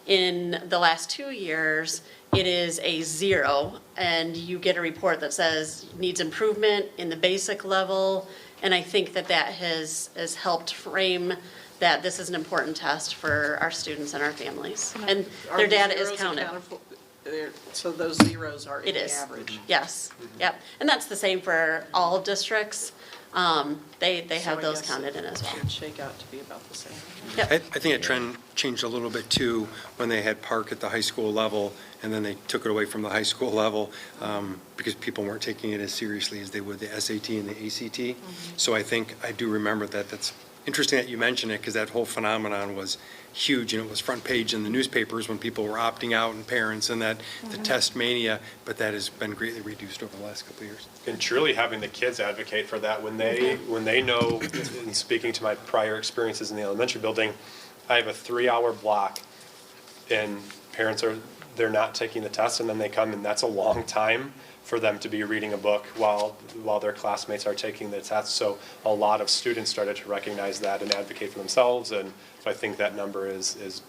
In the last 2 years, it is a 0, and you get a report that says needs improvement in the basic level. And I think that has helped frame that this is an important test for our students and our families. And Are their the data is zeros counted. accounted for- So those zeros are in It the is, average? yes, yep. And that's the same for all districts. They So have I those guess counted in as well. It should shake out to be about the same. I think that trend changed a little bit too when they had Park at the high school level, and then they took it away from the high school level because people weren't taking it as seriously as they would the SAT and the ACT. So I do remember that. That's interesting that you mention it, because that whole phenomenon was huge, and it was front page in the newspapers when people were opting out, and parents, and that the test mania, but that has been greatly reduced over the last couple of years. And truly having the kids advocate for that when they know, in speaking to my prior experiences in the elementary building, I have a 3-hour block and parents they're not taking the test, and then they come, and that's a long time for them to be reading a book while their classmates are taking the test. So a lot of students started to recognize that and advocate for themselves, and so I think that number is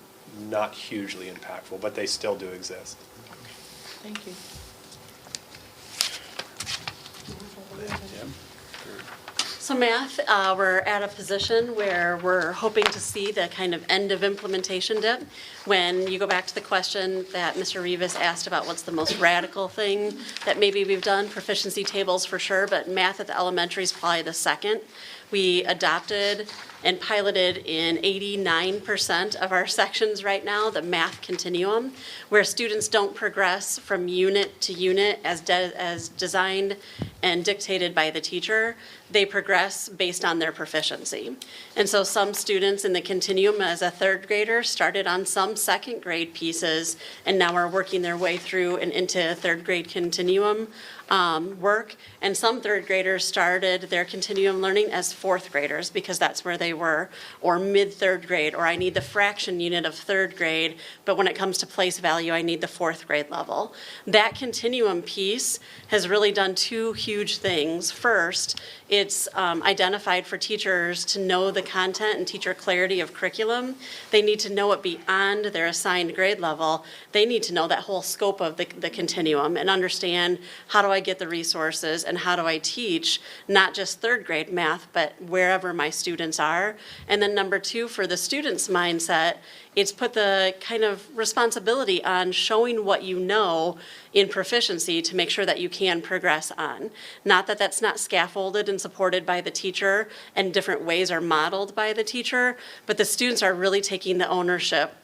not hugely impactful, but they still do exist. Thank you. So math, we're at a position where we're hoping to see the kind of end of implementation dip. When you go back to the question that Mr. Rivas asked about what's the most radical thing that maybe we've done, proficiency tables for sure, but math at the elementary is probably the second. We adopted and piloted in 89% of our sections right now, the math continuum, where students don't progress from unit to unit as designed and dictated by the teacher. They progress based on their proficiency. And so some students in the continuum as a third grader started on some second grade pieces and now are working their way through and into third grade continuum work. And some third graders started their continuum learning as fourth graders because that's where they were, or mid-third grade, or I need the fraction unit of third grade, but when it comes to place value, I need the fourth grade level. That continuum piece has really done two huge things. First, it's identified for teachers to know the content and teacher clarity of curriculum. They need to know it beyond their assigned grade level. They need to know that whole scope of the continuum and understand, how do I get the resources and how do I teach not just third grade math, but wherever my students are. And then number two, for the student's mindset, it's put the kind of responsibility on showing what you know in proficiency to make sure that you can progress on. Not that that's not scaffolded and supported by the teacher and different ways are modeled by the teacher, but the students are really taking the ownership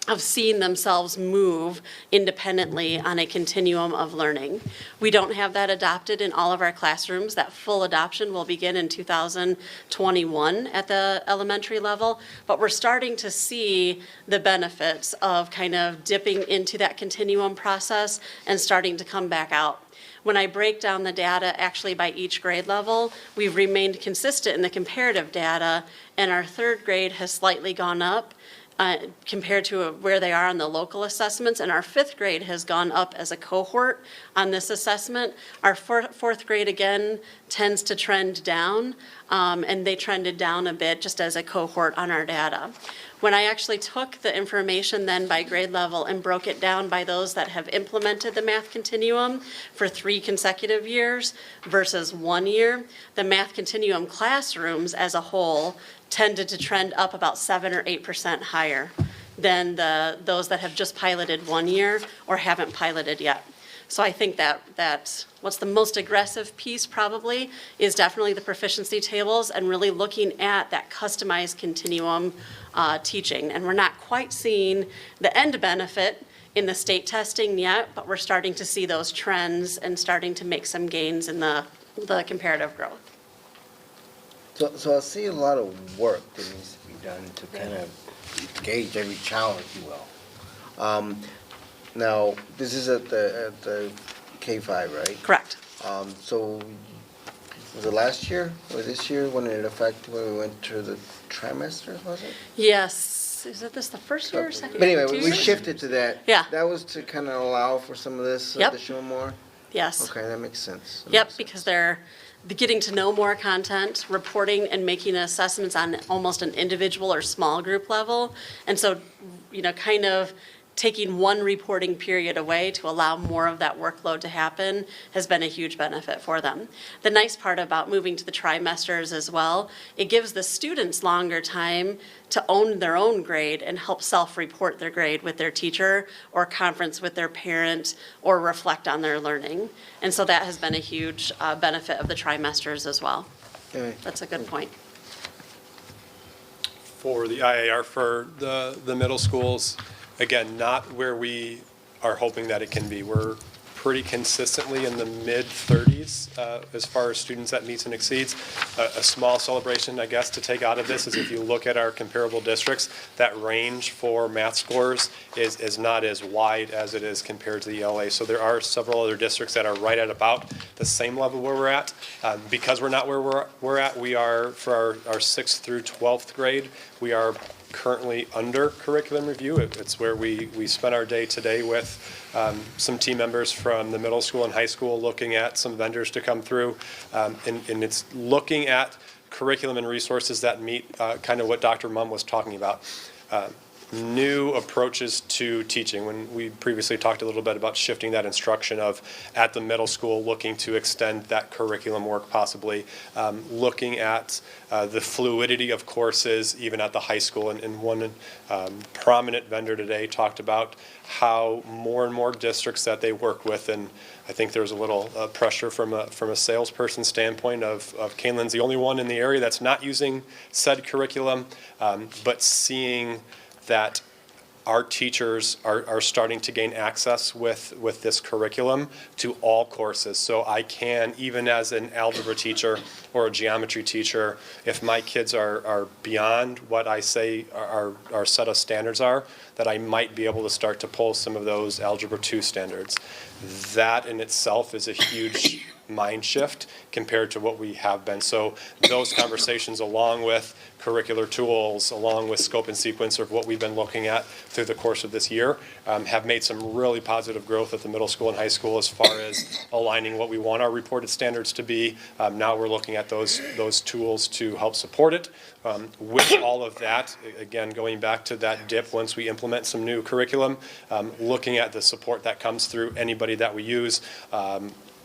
of seeing themselves move independently on a continuum of learning. We don't have that adopted in all of our classrooms. That full adoption will begin in 2021 at the elementary level, but we're starting to see the benefits of kind of dipping into that continuum process and starting to come back out. When I break down the data actually by each grade level, we've remained consistent in the comparative data, and our third grade has slightly gone up compared to where they are on the local assessments, and our fifth grade has gone up as a cohort on this assessment. Our fourth grade, again, tends to trend down, and they trended down a bit just as a cohort on our data. When I actually took the information then by grade level and broke it down by those that have implemented the math continuum for 3 consecutive years versus 1 year, the math continuum classrooms as a whole tended to trend up about 7 or 8% higher than those that have just piloted 1 year or haven't piloted yet. So I think that what's the most aggressive piece probably is definitely the proficiency tables and really looking at that customized continuum teaching. And we're not quite seeing the end benefit in the state testing yet, but we're starting to see those trends and starting to make some gains in the comparative growth. So I see a lot of work that needs to be done to kind of gauge every child, if you will. Now, this is at the K-5, right? Correct. So was it last year or this year when it affected, when we went to the trimesters, was it? Yes. Is this the first year or second But year? anyway, 2 we years? shifted to that. Yeah. That was to kind of allow for some of this Yep. to show more? Yes. Okay, that makes sense. That Yep, makes because sense. they're getting to know more content, reporting and making assessments on almost an individual or small group level. And so, kind of taking one reporting period away to allow more of that workload to happen has been a huge benefit for them. The nice part about moving to the trimesters as well, it gives the students longer time to own their own grade and help self-report their grade with their teacher or conference with their parent or reflect on their learning. And so that has been a huge benefit of the trimesters as well. Okay. That's a good point. For the IAR for the middle schools, again, not where we are hoping that it can be. We're pretty consistently in the mid-30s as far as students that meets and exceeds. A small celebration, I guess, to take out of this is if you look at our comparable districts, that range for math scores is not as wide as it is compared to the ELA. So there are several other districts that are right at about the same level where we're at. Because we're not where we're at, we are, for our 6th through 12th grade, we are currently under curriculum review. It's where we spent our day today with some team members from the middle school and high school looking at some vendors to come through. And it's looking at curriculum and resources that meet kind of what Dr. Mumm was talking about. New approaches to teaching. When we previously talked a little bit about shifting that instruction of at the middle school, looking to extend that curriculum work possibly, looking at the fluidity of courses even at the high school. And one prominent vendor today talked about how more and more districts that they work with, and I think there's a little pressure from a salesperson standpoint of Kaneland's the only one in the area that's not using said curriculum, but seeing that our teachers are starting to gain access with this curriculum to all courses. So I can, even as an algebra teacher or a geometry teacher, if my kids are beyond what I say our set of standards are, that I might be able to start to pull some of those Algebra 2 standards. That in itself is a huge mind shift compared to what we have been. So those conversations, along with curricular tools, along with scope and sequence of what we've been looking at through the course of this year, have made some really positive growth at the middle school and high school as far as aligning what we want our reported standards to be. Now we're looking at those tools to help support it. With all of that, again, going back to that dip once we implement some new curriculum, looking at the support that comes through anybody that we use,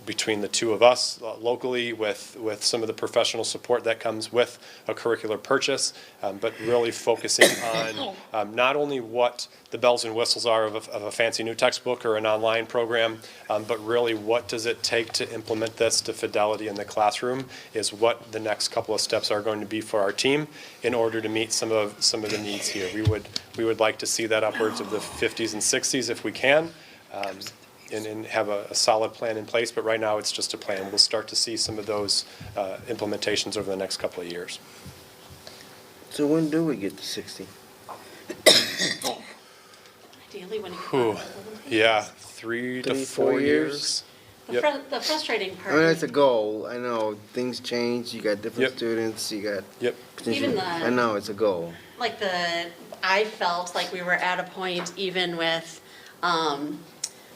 between the two of us locally with some of the professional support that comes with a curricular purchase, but really focusing on not only what the bells and whistles are of a fancy new textbook or an online program, but really what does it take to implement this to fidelity in the classroom is what the next couple of steps are going to be for our team in order to meet some of the needs here. We would like to see that upwards of the 50s and 60s if we can. And have a solid plan in place, but right now it's just a plan. We'll start to see some of those implementations over the next couple of years. So when do we get to 60? Ideally, when Yeah, 3 to 4 years. The frustrating part. I mean, that's a goal. I know things change. You got different students. You got Even I know it's a goal. I felt like we were at a point even with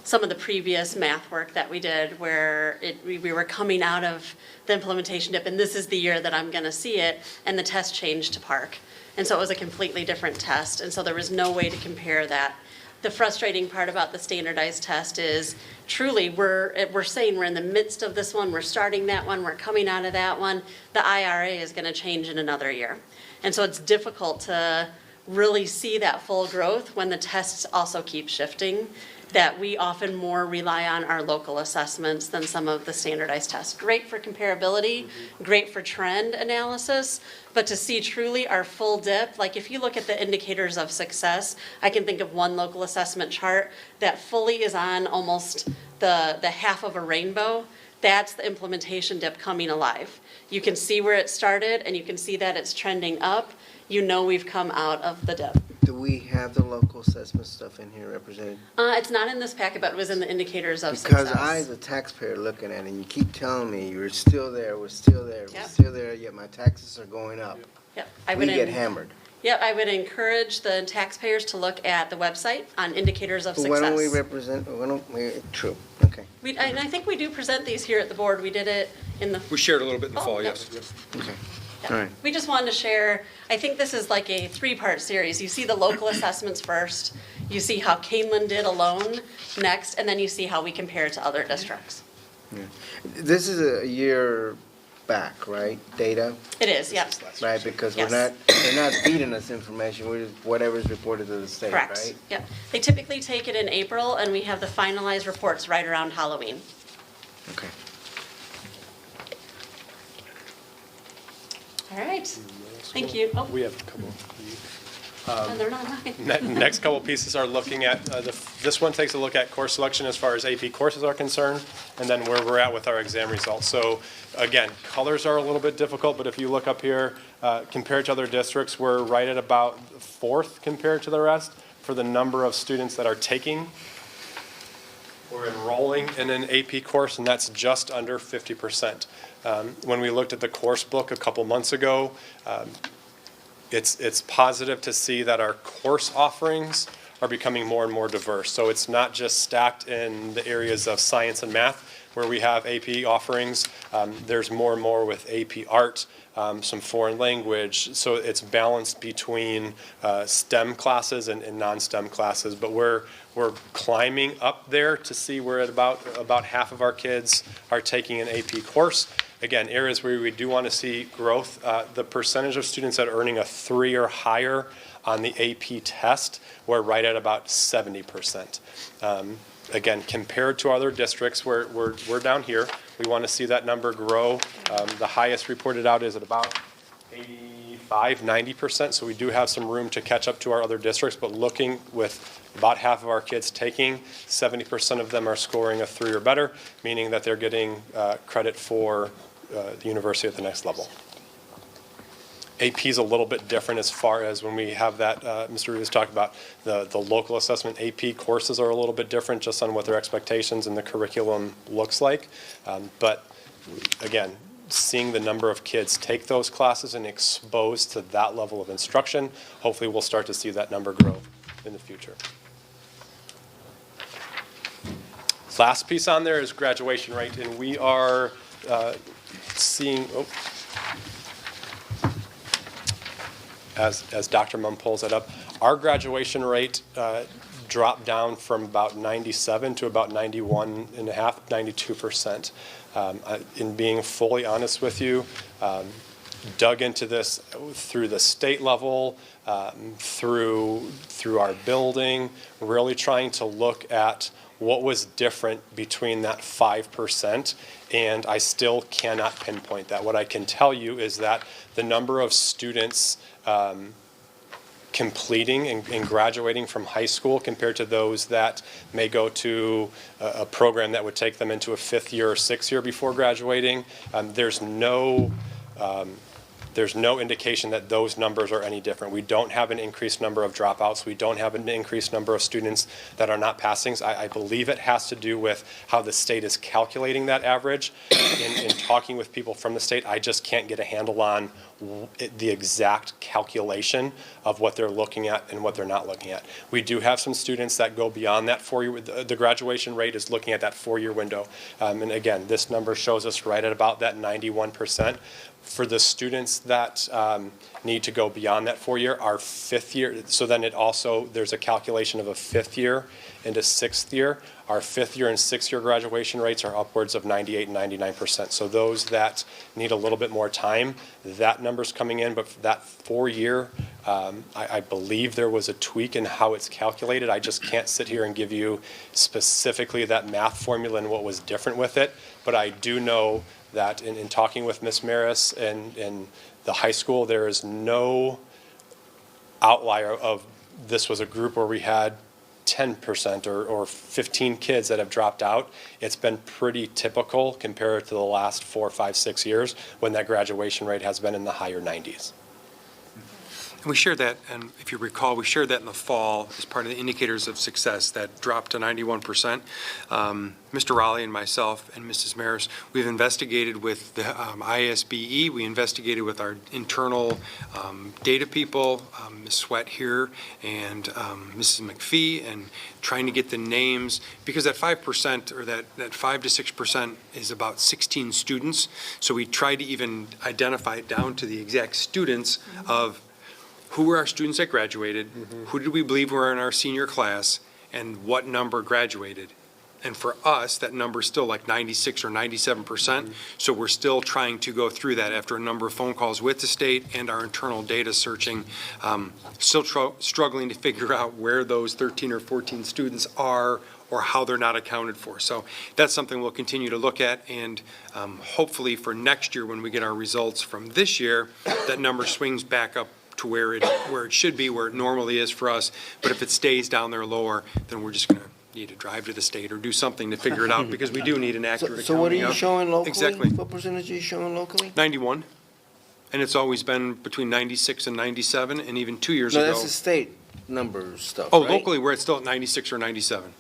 some of the previous math work that we did where we were coming out of the implementation dip, and this is the year that I'm going to see it, and the test changed to Park. And so it was a completely different test, and so there was no way to compare that. The frustrating part about the standardized test is truly we're saying we're in the midst of this one, we're starting that one, we're coming out of that one. The IRA is going to change in another year. And so it's difficult to really see that full growth when the tests also keep shifting, that we often more rely on our local assessments than some of the standardized tests. Great for comparability, great for trend analysis, but to see truly our full dip, like if you look at the indicators of success, I can think of one local assessment chart that fully is on almost the half of a rainbow. That's the implementation dip coming alive. You can see where it started and you can see that it's trending up. You know we've come out of the dip. Do we have the local assessment stuff in here represented? It's not in this packet, but it was in the indicators of success. Because I, as a taxpayer looking at it, and you keep telling me you're still there, we're still there, we're still there, yet my taxes are going up. Yep. We get hammered. Yep, I would encourage the taxpayers to look at the website on indicators of But success. why don't we represent, true, okay. And I think we do present these here at the board. We did it in the. We shared a little bit in the fall, yep. yes. Okay. All right. We just wanted to share, I think this is like a three-part series. You see the local assessments first, you see how Kaneland did alone next, and then you see how we compare to other districts. This is a year back, right, data? It is, yep. Right, because Yes. they're not feeding us information, we're just, whatever's reported to the state, right? Correct, yep. They typically take it in April, and we have the finalized reports right around Halloween. Okay. All right, thank you. Oh, We have a couple. and they're not mine. Next couple pieces are looking at, this one takes a look at course selection as far as AP courses are concerned, and then where we're at with our exam results. So again, colors are a little bit difficult, but if you look up here, compared to other districts, we're right at about fourth compared to the rest for the number of students that are taking or enrolling in an AP course, and that's just under 50%. When we looked at the course book a couple months ago, it's positive to see that our course offerings are becoming more and more diverse. So it's not just stacked in the areas of science and math where we have AP offerings. There's more and more with AP art, some foreign language. So it's balanced between STEM classes and non-STEM classes. But we're climbing up there to see we're at about half of our kids are taking an AP course. Again, areas where we do want to see growth, the percentage of students that are earning a 3 or higher on the AP test, we're right at about 70%. Again, compared to other districts, we're down here. We want to see that number grow. The highest reported out is at about 85, 90%, so we do have some room to catch up to our other districts, but looking with about half of our kids taking, 70% of them are scoring a 3 or better, meaning that they're getting credit for the university at the next level. AP is a little bit different as far as when we have that, Mr. Rivas talked about the local assessment. AP courses are a little bit different just on what their expectations and the curriculum looks like. But again, seeing the number of kids take those classes and exposed to that level of instruction, hopefully we'll start to see that number grow in the future. Last piece on there is graduation rate, and we are seeing, as Dr. Mumm pulls it up, our graduation rate dropped down from about 97 to about 91.5, 92%. In being fully honest with you, dug into this through the state level, through our building, really trying to look at what was different between that 5%, and I still cannot pinpoint that. What I can tell you is that the number of students completing and graduating from high school compared to those that may go to a program that would take them into a 5th year or 6th year before graduating, there's no indication that those numbers are any different. We don't have an increased number of dropouts. We don't have an increased number of students that are not passing. I believe it has to do with how the state is calculating that average. In talking with people from the state, I just can't get a handle on the exact calculation of what they're looking at and what they're not looking at. We do have some students that go beyond that 4-year, the graduation rate is looking at that 4-year window. And again, this number shows us right at about that 91%. For the students that need to go beyond that 4-year, our 5th year, so then it also, there's a calculation of a 5th year into 6th year. Our 5th year and 6th year graduation rates are upwards of 98 and 99%. So those that need a little bit more time, that number's coming in, but for that 4-year, I believe there was a tweak in how it's calculated. I just can't sit here and give you specifically that math formula and what was different with it, but I do know that in talking with Ms. Maris and the high school, there is no outlier of this was a group where we had 10% or 15 kids that have dropped out. It's been pretty typical compared to the last 4, 5, 6 years when that graduation rate has been in the higher 90s. And we shared that, and if you recall, we shared that in the fall as part of the indicators of success that dropped to 91%. Mr. Raleigh and myself and Mrs. Maris, we've investigated with the ISBE, we investigated with our internal data people, Ms. Sweat here and Mrs. McPhee, and trying to get the names, because that 5% or that 5 to 6% is about 16 students. So we tried to even identify it down to the exact students of who were our students that graduated, who did we believe were in our senior class, and what number graduated. And for us, that number is still like 96 or 97%. So we're still trying to go through that after a number of phone calls with the state and our internal data searching. Still struggling to figure out where those 13 or 14 students are or how they're not accounted for. So that's something we'll continue to look at, and hopefully for next year when we get our results from this year, that number swings back up to where it should be, where it normally is for us. But if it stays down there lower, then we're just going to need to drive to the state or do something to figure it out, because we do need an accurate accounting. So what are you showing locally? Exactly. What percentage are you showing locally? 91, and it's always been between 96 and 97, and even 2 years No, ago. that's the state number stuff, Oh, right? locally, we're still at 96 or 97.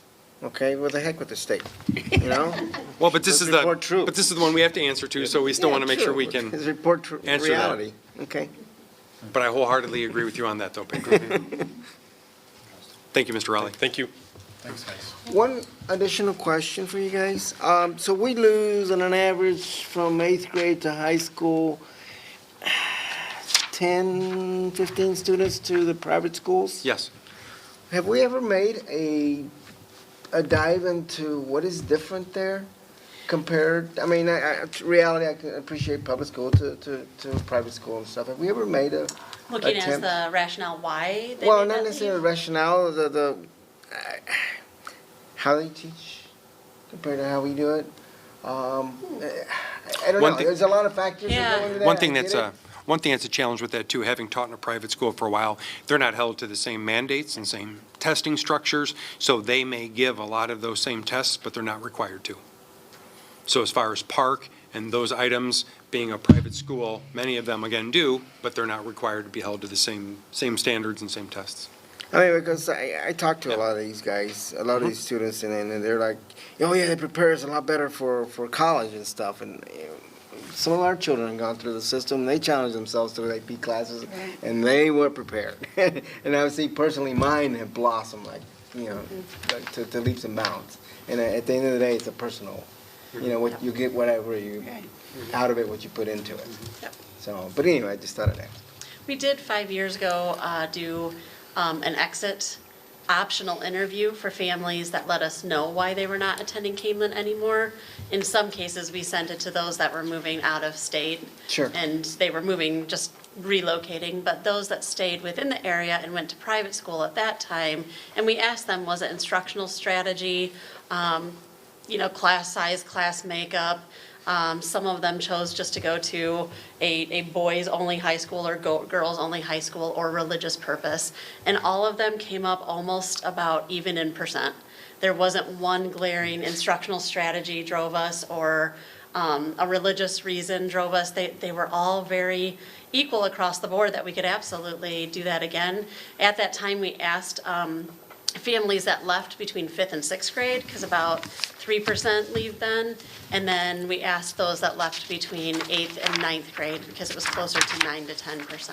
Okay, well, the heck with the state, you know? Well, but this Let's is report truth. but this is the one we have to answer to, so we still want to make sure we can Let's report answer that. reality. Okay. But I wholeheartedly agree with you on that, though, Pedro. Thank you, Mr. Raleigh. Thank you. Thanks, guys. One additional question for you guys. So we lose on an average from 8th grade to high school 10, 15 students to the private schools? Yes. Have we ever made a dive into what is different there compared, I mean, reality, I can appreciate public school to private school and stuff. Have we ever made a Looking at attempt? the rationale why they Well, made not that necessarily leap? rationale, how they teach compared to how we do it. I don't One know, thing- there's a lot of factors that Yeah. go into that. One thing I that's get it. one thing that's a challenge with that too, having taught in a private school for a while, they're not held to the same mandates and same testing structures, so they may give a lot of those same tests, but they're not required to. So as far as park and those items, being a private school, many of them again do, but they're not required to be held to the same standards and same tests. I mean, because I talk to a lot of these guys, a lot of these students, and they're like, oh yeah, it prepares a lot better for college and stuff. And you know, some of our children have gone through the system. They challenged themselves through AP classes, and they were prepared. And I would say personally, mine have blossomed like, you know, like to leaps and bounds. And at the end of the day, it's a personal. You know, what you get, whatever you out of it, what you put into it. Yep. So, but anyway, I just thought of that. We did 5 years ago do an exit optional interview for families that let us know why they were not attending Kaneland anymore. In some cases, we sent it to those that were moving out of state. Sure. And they were moving, just relocating, but those that stayed within the area and went to private school at that time, and we asked them, was it instructional strategy, you know, class size, class makeup. Some of them chose just to go to a boys-only high school or girls-only high school or religious purpose. And all of them came up almost about even in percent. There wasn't one glaring instructional strategy drove us or a religious reason drove us. They were all very equal across the board that we could absolutely do that again. At that time, we asked families that left between 5th and 6th grade, because about 3% leave then. And then we asked those that left between 8th and 9th grade, because it was closer to 9 to 10%.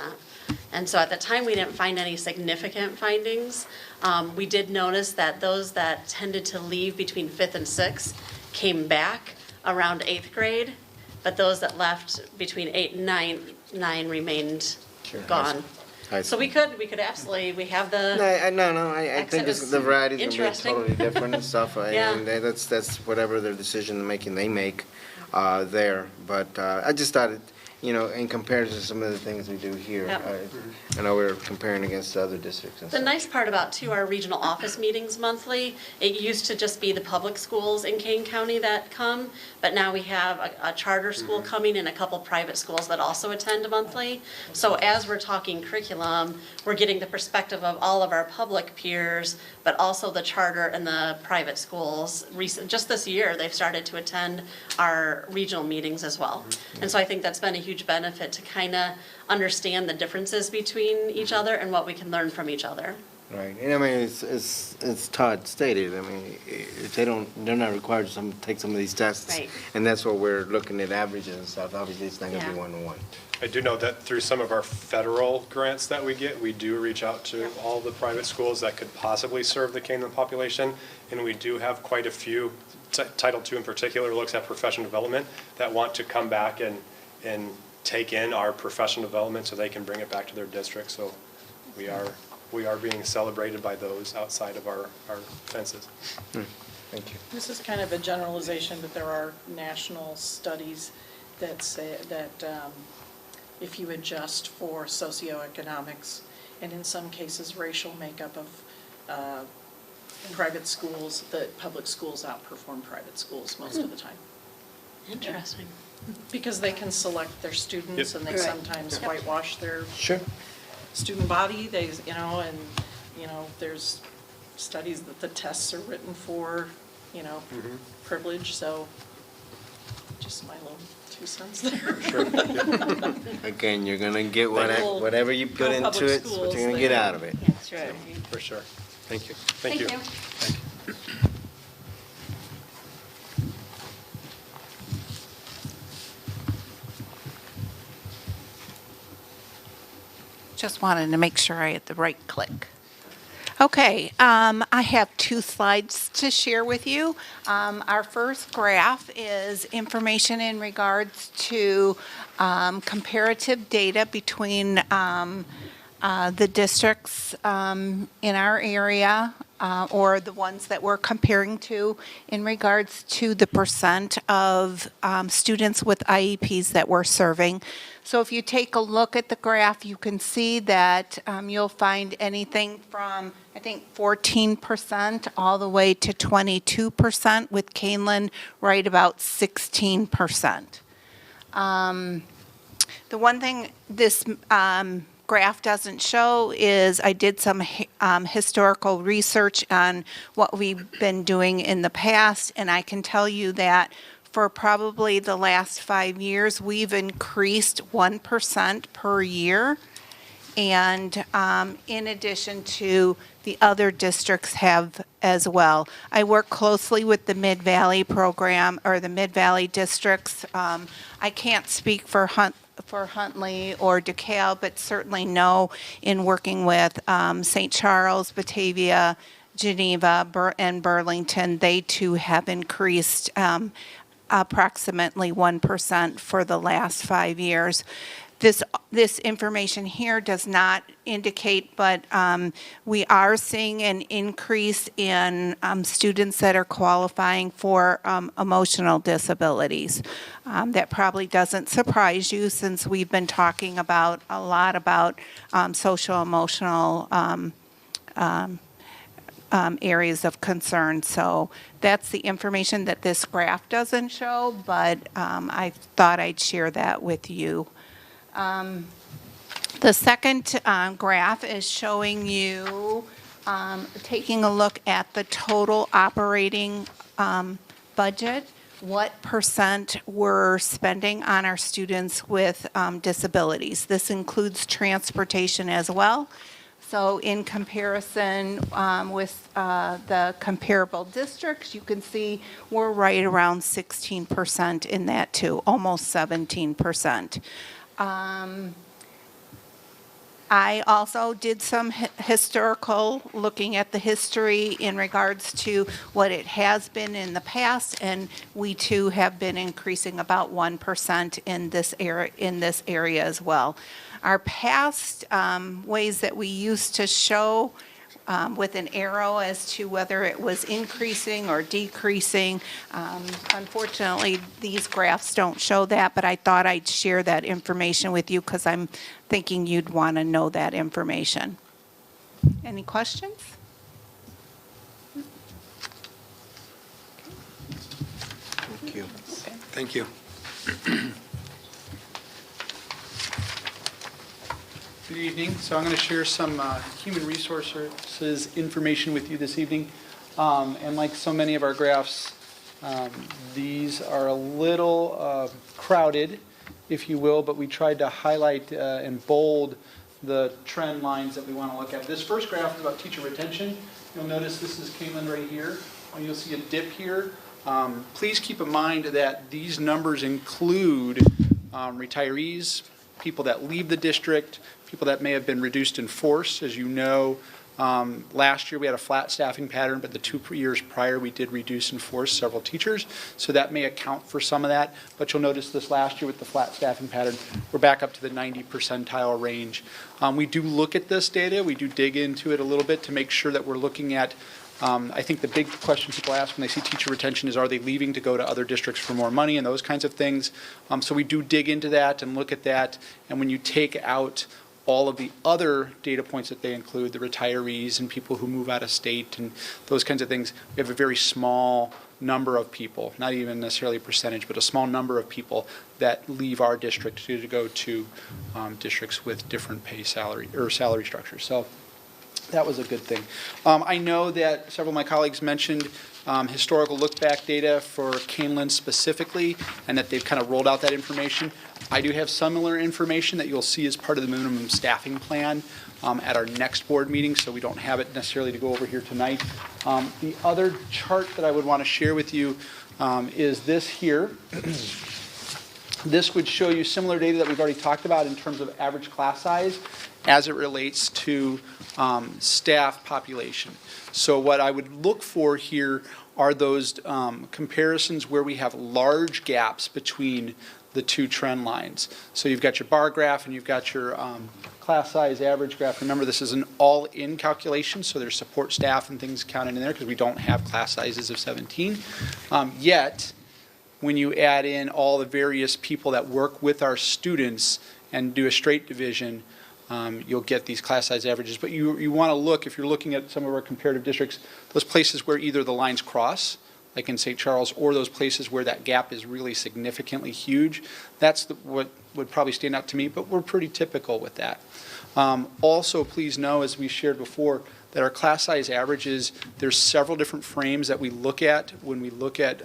And so at the time, we didn't find any significant findings. We did notice that those that tended to leave between 5th and 6th came back around 8th grade, but those that left between 8 and 9 remained gone. So we could absolutely, we have the. I think the variety's gonna be interesting. totally different and stuff. Yeah. And that's whatever their decision making they make there. But I just thought it, you know, in comparison to some of the things we do here. Yep. I know we're comparing against other districts and The stuff. nice part about too, our regional office meetings monthly, it used to just be the public schools in Kane County that come, but now we have a charter school coming and a couple private schools that also attend monthly. So as we're talking curriculum, we're getting the perspective of all of our public peers, but also the charter and the private schools. Just this year, they've started to attend our regional meetings as well. And so I think that's been a huge huge benefit to kind of understand the differences between each other and what we can learn from each other. Right, and I mean, it's Todd stated, I mean, if they're not required to take some of these tests. Right. And that's what we're looking at averages and stuff, obviously it's not gonna be Yeah. one-to-one. I do know that through some of our federal grants that we get, we do reach out to all the private schools that could possibly serve the Kaneland population, and we do have quite a few, Title II in particular looks at professional development, that want to come back and take in our professional development so they can bring it back to their district. So we are being celebrated by those outside of our fences. Thank you. This is kind of a generalization, but there are national studies that say that if you adjust for socioeconomics and in some cases racial makeup of private schools, that public schools outperform private schools most of the time. Interesting. Because they can select their students Yep. and they Right. sometimes whitewash their Sure. student body, there's studies that the tests are written for, privilege, so just my little 2 cents there. Again, you're gonna get Go whatever you put into public it, that's what you're gonna get out of it. That's right. For sure. Thank you. Thank you. Just wanted to make sure I had the right click. Okay, I have 2 slides to share with you. Our first graph is information in regards to comparative data between the districts in our area, or the ones that we're comparing to in regards to the percent of students with IEPs that we're serving. So if you take a look at the graph, you can see that you'll find anything from, I think, 14% all the way to 22%, with Kaneland right about 16%. The one thing this graph doesn't show is I did some historical research on what we've been doing in the past, and I can tell you that for probably the last 5 years, we've increased 1% per year. And in addition to the other districts have as well. I work closely with the Mid-Valley program, or the Mid-Valley districts. I can't speak for Huntley or DeKalb, but certainly know in working with St. Charles, Batavia, Geneva, and Burlington, they too have increased approximately 1% for the last 5 years. This information here does not indicate, but we are seeing an increase in students that are qualifying for emotional disabilities. That probably doesn't surprise you, since we've been talking a lot about social emotional areas of concern. So that's the information that this graph doesn't show, but I thought I'd share that with you. The second graph is showing you, taking a look at the total operating budget, what percent we're spending on our students with disabilities. This includes transportation as well. So in comparison with the comparable districts, you can see we're right around 16% in that too, almost 17%. I also did some historical, looking at the history in regards to what it has been in the past, and we too have been increasing about 1% in this area as well. Our past ways that we used to show with an arrow as to whether it was increasing or decreasing. Unfortunately, these graphs don't show that, but I thought I'd share that information with you because I'm thinking you'd want to know that information. Any questions? Thank you. Thank you. Good evening. So I'm going to share some human resources information with you this evening. And like so many of our graphs, these are a little crowded if you will, but we tried to highlight and bold the trend lines that we want to look at. This first graph is about teacher retention. You'll notice this is Kaneland right here. You'll see a dip here. Please keep in mind that these numbers include retirees, people that leave the district, people that may have been reduced in force. As you know, last year we had a flat staffing pattern, but the 2 years prior we did reduce in force several teachers. So that may account for some of that. But you'll notice this last year with the flat staffing pattern, we're back up to the 90 percentile range. We do look at this data. We do dig into it a little bit to make sure that we're looking at I think the big question people ask when they see teacher retention is, are they leaving to go to other districts for more money and those kinds of things. So we do dig into that and look at that. And when you take out all of the other data points that they include, the retirees and people who move out of state and those kinds of things, we have a very small number of people, not even necessarily a percentage, but a small number of people that leave our district to go to districts with different pay salary or salary structures. So that was a good thing. I know that several of my colleagues mentioned historical look-back data for Kaneland specifically, and that they've kind of rolled out that information. I do have similar information that you'll see as part of the minimum staffing plan at our next board meeting, so we don't have it necessarily to go over here tonight. The other chart that I would want to share with you is this here. This would show you similar data that we've already talked about in terms of average class size as it relates to staff population. So what I would look for here are those comparisons where we have large gaps between the two trend lines. So you've got your bar graph and you've got your class size average graph. Remember, this is an all-in calculation, so there's support staff and things counted in there because we don't have class sizes of 17. Yet, when you add in all the various people that work with our students and do a straight division, you'll get these class size averages. But you want to look, if you're looking at some of our comparative districts, those places where either the lines cross, like in St. Charles, or those places where that gap is really significantly huge. That's what would probably stand out to me, but we're pretty typical with that. Also, please know, as we shared before, that our class size averages, there's several different frames that we look at when we look at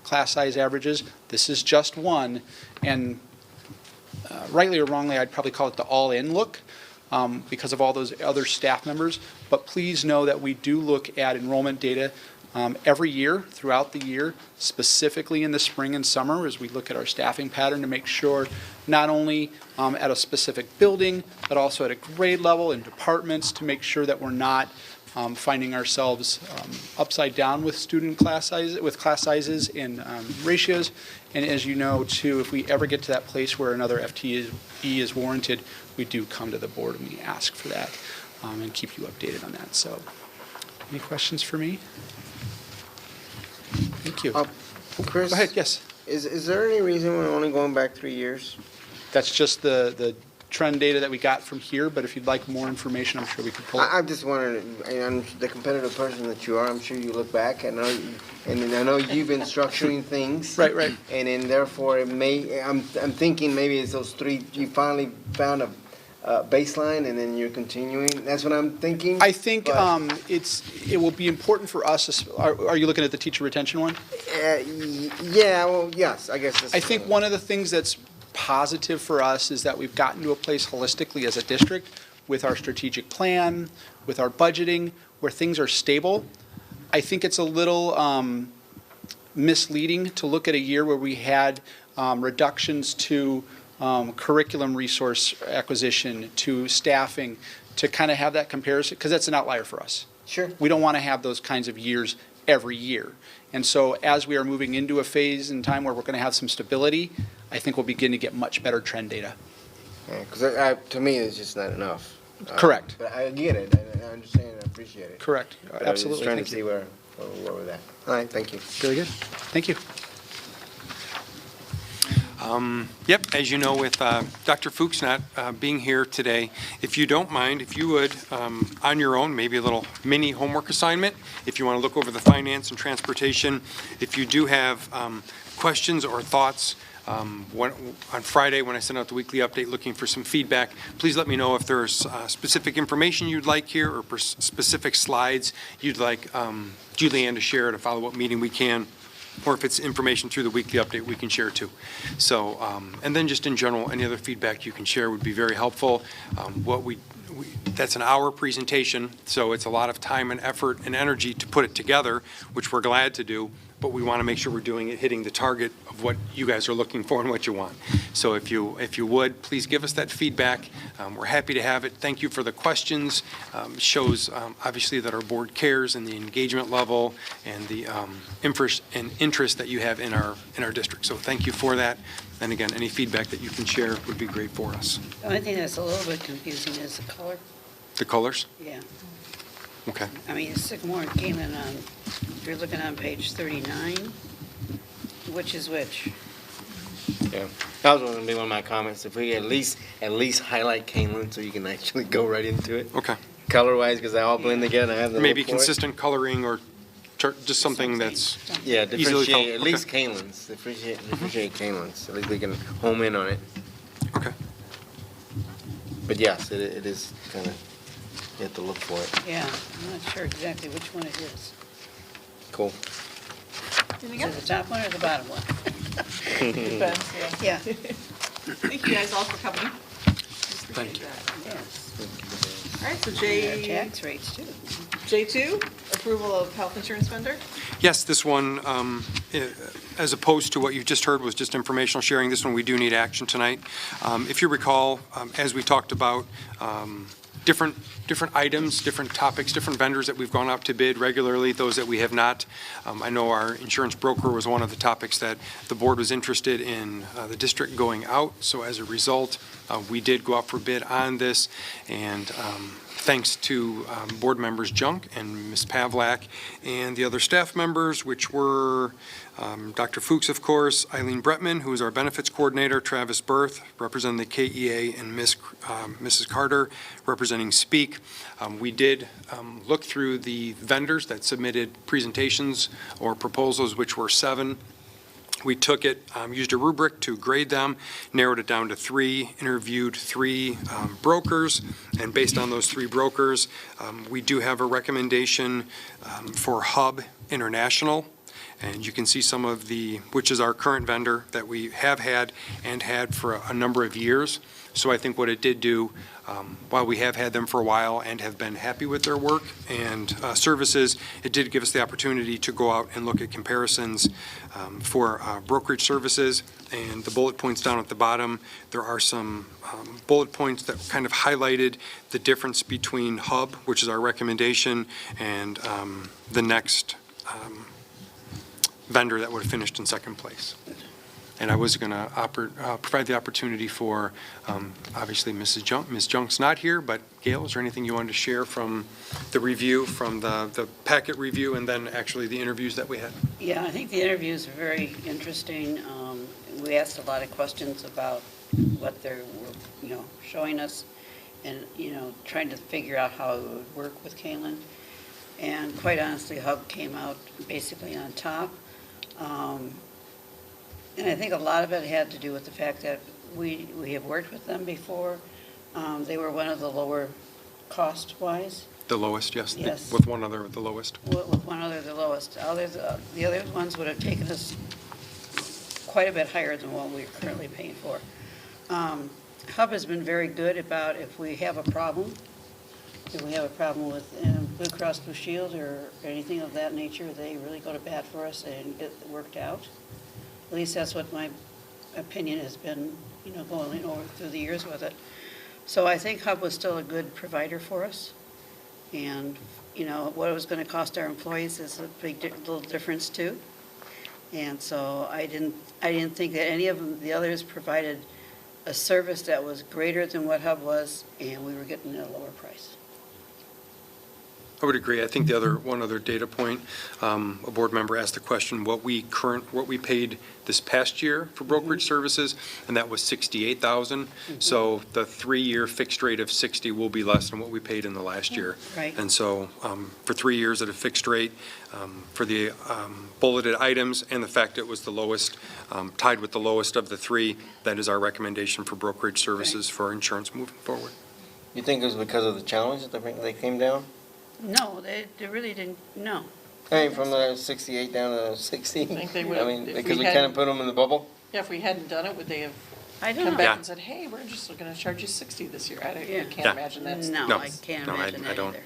class size averages. This is just one, and rightly or wrongly, I'd probably call it the all-in look because of all those other staff members. But please know that we do look at enrollment data every year, throughout the year, specifically in the spring and summer as we look at our staffing pattern to make sure not only at a specific building, but also at a grade level in departments to make sure that we're not finding ourselves upside down with student class sizes, with class sizes and ratios. And as you know, too, if we ever get to that place where another FTE is warranted, we do come to the board and we ask for that and keep you updated on that. So, any questions for me? Thank you. Chris? Go ahead, yes. Is there any reason we're only going back 3 years? That's just the trend data that we got from here, but if you'd like more information, I'm sure we could pull it. I'm just wondering, I'm the competitive person that you are, I'm sure you look back, and I know you've been structuring things. Right. And then therefore, I'm thinking maybe it's those three, you finally found a baseline and then you're continuing. That's what I'm thinking. I think it will be important for us. Are you looking at the teacher retention one? Yeah, well, yes, I guess that's I think one of the things that's positive for us is that we've gotten to a place holistically as a district with our strategic plan, with our budgeting, where things are stable. I think it's a little misleading to look at a year where we had reductions to curriculum resource acquisition, to staffing, to kind of have that comparison, because that's an outlier for us. Sure. We don't want to have those kinds of years every year. And so as we are moving into a phase in time where we're going to have some stability, I think we'll begin to get much better trend data. Because to me, it's just not enough. Correct. But I get it. I understand and I appreciate it. Correct. But Absolutely. I was just trying Thank to see you. where we're at. All right, thank you. Very good. Thank you. Yep, as you know, with Dr. Fuchs not being here today, if you don't mind, if you would, on your own, maybe a little mini homework assignment, if you want to look over the finance and transportation, if you do have questions or thoughts, on Friday when I send out the weekly update looking for some feedback, please let me know if there's specific information you'd like here or specific slides you'd like Julianne to share at a follow-up meeting. We can or if it's information through the weekly update, we can share too. So, and then just in general, any other feedback you can share would be very helpful. That's an hour presentation, so it's a lot of time and effort and energy to put it together, which we're glad to do, but we want to make sure we're doing it, hitting the target of what you guys are looking for and what you want. So if you would, please give us that feedback. We're happy to have it. Thank you for the questions. Shows obviously that our board cares and the engagement level and the interest that you have in our district. So thank you for that. And again, any feedback that you can share would be great for us. The only thing that's a little bit confusing is the color. The colors? Yeah. Okay. I mean, Sycamore and Kaneland on, if you're looking on page 39, which is which? Yeah, that was going to be one of my comments. If we at least highlight Kaneland so you can actually go right into it. Okay. Color-wise, because they all blend together. I have the Maybe look for it. consistent coloring or just something that's Yeah, easily differentiate, at okay. least Kaneland's. Differentiate Kaneland's. At least we can home in on it. Okay. But yes, it is kind of, you have to look for it. Yeah, I'm not sure exactly which one it is. Cool. Is it the top one or the bottom one? Depends, Yeah. Thank you guys all for coming. Thank you. Yes. All right, so Our tax rates too. J2, approval of health insurance vendor. Yes, this one, as opposed to what you just heard was just informational sharing, this one we do need action tonight. If you recall, as we talked about, different items, different topics, different vendors that we've gone out to bid regularly, those that we have not. I know our insurance broker was one of the topics that the board was interested in the district going out. So as a result, we did go out for bid on this. And thanks to board members Junk and Ms. Pavlak and the other staff members, which were Dr. Fuchs, of course, Eileen Bretman, who is our benefits coordinator, Travis Berth, representing the KEA, and Mrs. Carter, representing SPEAK. We did look through the vendors that submitted presentations or proposals, which were 7. We took it, used a rubric to grade them, narrowed it down to 3, interviewed 3 brokers, and based on those 3 brokers, we do have a recommendation for Hub International. And you can see some of which is our current vendor that we have had and had for a number of years. So I think what it did do, while we have had them for a while and have been happy with their work and services, it did give us the opportunity to go out and look at comparisons for brokerage services. And the bullet points down at the bottom, there are some bullet points that kind of highlighted the difference between Hub, which is our recommendation, and the next vendor that would have finished in second place. And I was going to provide the opportunity for, obviously, Mrs. Junk. Ms. Junk's not here, but Gail, is there anything you wanted to share from the review, from the packet review, and then actually the interviews that we had? Yeah, I think the interviews are very interesting. We asked a lot of questions about what they're, showing us and, trying to figure out how it would work with Kaneland. And quite honestly, Hub came out basically on top. And I think a lot of it had to do with the fact that we have worked with them before. They were one of the lower cost-wise. The lowest, yes. Yes. With one other, the lowest. With one other, the lowest. The other ones would have taken us quite a bit higher than what we're currently paying for. Hub has been very good about if we have a problem with Blue Cross Blue Shield or anything of that nature, they really go to bat for us and get it worked out. At least that's what my opinion has been, going over through the years with it. So I think Hub was still a good provider for us. And, what it was going to cost our employees is a big little difference too. And so I didn't think that any of the others provided a service that was greater than what Hub was, and we were getting it at a lower price. I would agree. I think one other data point, a board member asked the question, what we paid this past year for brokerage services, and that was $68,000. So the 3-year fixed rate of 60 will be less than what we paid in the last year. Right. And so for 3 years at a fixed rate, for the bulleted items and the fact it was the lowest, tied with the lowest of the 3, that is our recommendation for brokerage services for insurance moving forward. You think it was because of the challenge that they came down? No, they really didn't, no. Hey, from 68 down to 60? Think they I would- mean, if because we we kind hadn't- of put them in the bubble? Yeah, if we hadn't done it, would they have I don't come know. back Yeah. and said, hey, we're just gonna charge you 60 this year? I Yeah. can't Yeah. imagine that's. No, No. I can't No, I imagine that don't. either.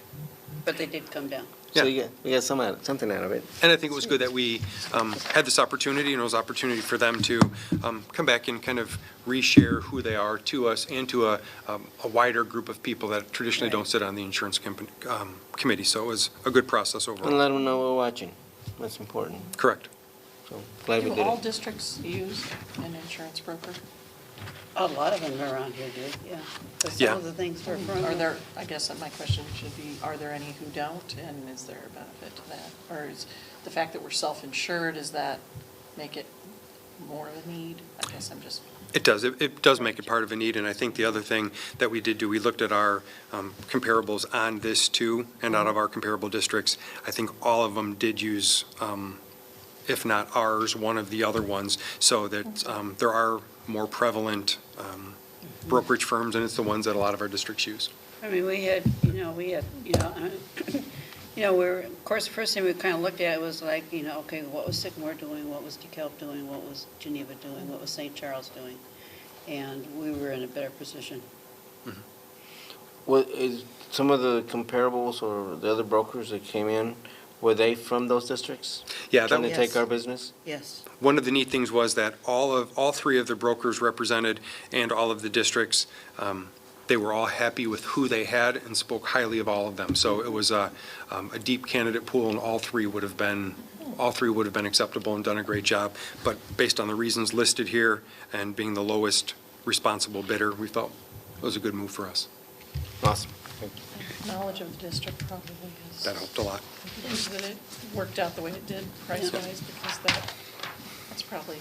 But they did come down. So Yeah. we got something out of it. And I think it was good that we had this opportunity, and it was an opportunity for them to come back and kind of reshare who they are to us and to a wider group of people that traditionally don't sit on the insurance committee. So it was a good process And overall. let them know we're watching. That's important. Correct. So glad we Do did all it. districts use an insurance broker? A lot of them around here do, yeah. But Yeah. some of the things we're from. Are there, I guess my question should be, are there any who don't, and is there a benefit to that? Or is the fact that we're self-insured, does that make it more of a need? I guess I'm just. It does. It does make it part of a need, and I think the other thing that we did do, we looked at our comparables on this too, and out of our comparable districts, I think all of them did use, if not ours, one of the other ones, so that there are more prevalent brokerage firms, and it's the ones that a lot of our districts use. I mean, we had, we're, of course, the first thing we kind of looked at was like, okay, what was Sycamore doing? What was DeKalb doing? What was Geneva doing? What was St. Charles doing? And we were in a better position. What is some of the comparables or the other brokers that came in, were they from those districts? Yeah, Trying to Yes. take our business? Yes. one of the neat things was that all three of the brokers represented and all of the districts, they were all happy with who they had and spoke highly of all of them. So it was a deep candidate pool, and all three would have been acceptable and done a great job. But based on the reasons listed here and being the lowest responsible bidder, we felt it was a good move for us. Awesome. Knowledge of the district probably is. That helped a lot. Is that it worked out the way it did price-wise, because that's probably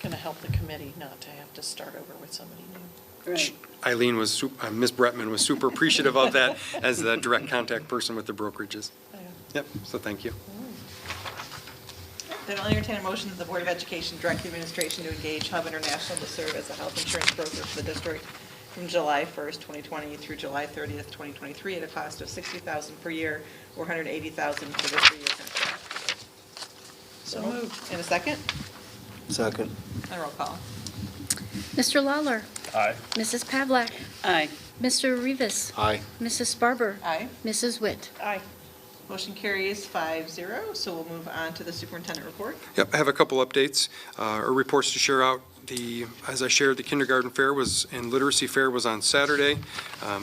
going to help the committee not to have to start over with somebody new. Right. Eileen was, Ms. Bretman was super appreciative of that as the direct contact person with the brokerages. Yep, so thank you. Then I'll entertain a motion that the Board of Education direct the administration to engage Hub International to serve as a health insurance broker for the district from July 1st, 2020 through July 30th, 2023 at a cost of $60,000 per year or $180,000 for the 3 year contract. So moved. In a second? Second. And roll call. Mr. Lawler, Aye. Mrs. Pavlak, Aye. Mr. Rivas, Aye. Mrs. Barber, Aye. Mrs. Witt. Aye. Motion carries 5-0, so we'll move on to the superintendent report. Yep, I have a couple updates or reports to share out. As I shared, the kindergarten fair and literacy fair was on Saturday.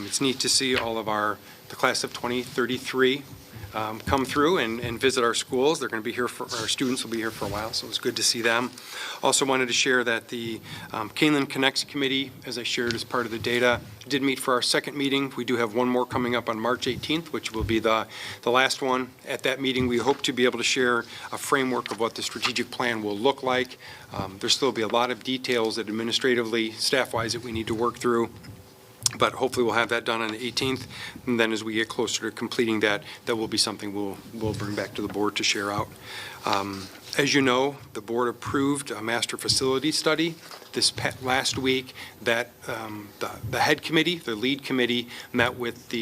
It's neat to see all of the class of 2033 come through and visit our schools. They're going to be here our students will be here for a while, so it was good to see them. Also wanted to share that the Kaneland Connects Committee, as I shared as part of the data, did meet for our second meeting. We do have one more coming up on March 18th, which will be the last one. At that meeting, we hope to be able to share a framework of what the strategic plan will look like. There'll still be a lot of details that administratively, staff-wise, that we need to work through. But hopefully we'll have that done on the 18th, and then as we get closer to completing that will be something we'll bring back to the board to share out. As you know, the board approved a master facility study this last week that the head committee, the lead committee, met with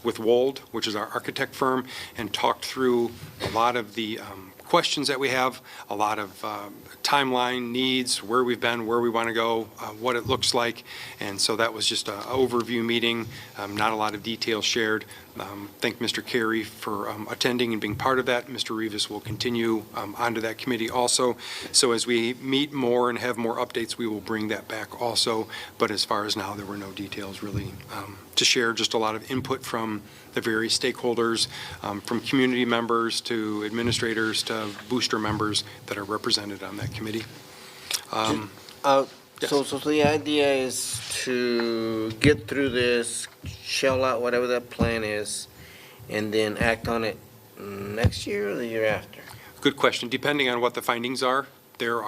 with Wold, which is our architect firm, and talked through a lot of the questions that we have, a lot of timeline needs, where we've been, where we want to go, what it looks like. And so that was just an overview meeting, not a lot of details shared. Thank Mr. Carey for attending and being part of that. Mr. Rivas will continue onto that committee also. So as we meet more and have more updates, we will bring that back also. But as far as now, there were no details really to share, just a lot of input from the various stakeholders, from community members to administrators to booster members that are represented on that committee. Yes. So the idea is to get through this, shell out whatever that plan is, and then act on it next year or the year after? Good question. Depending on what the findings are, there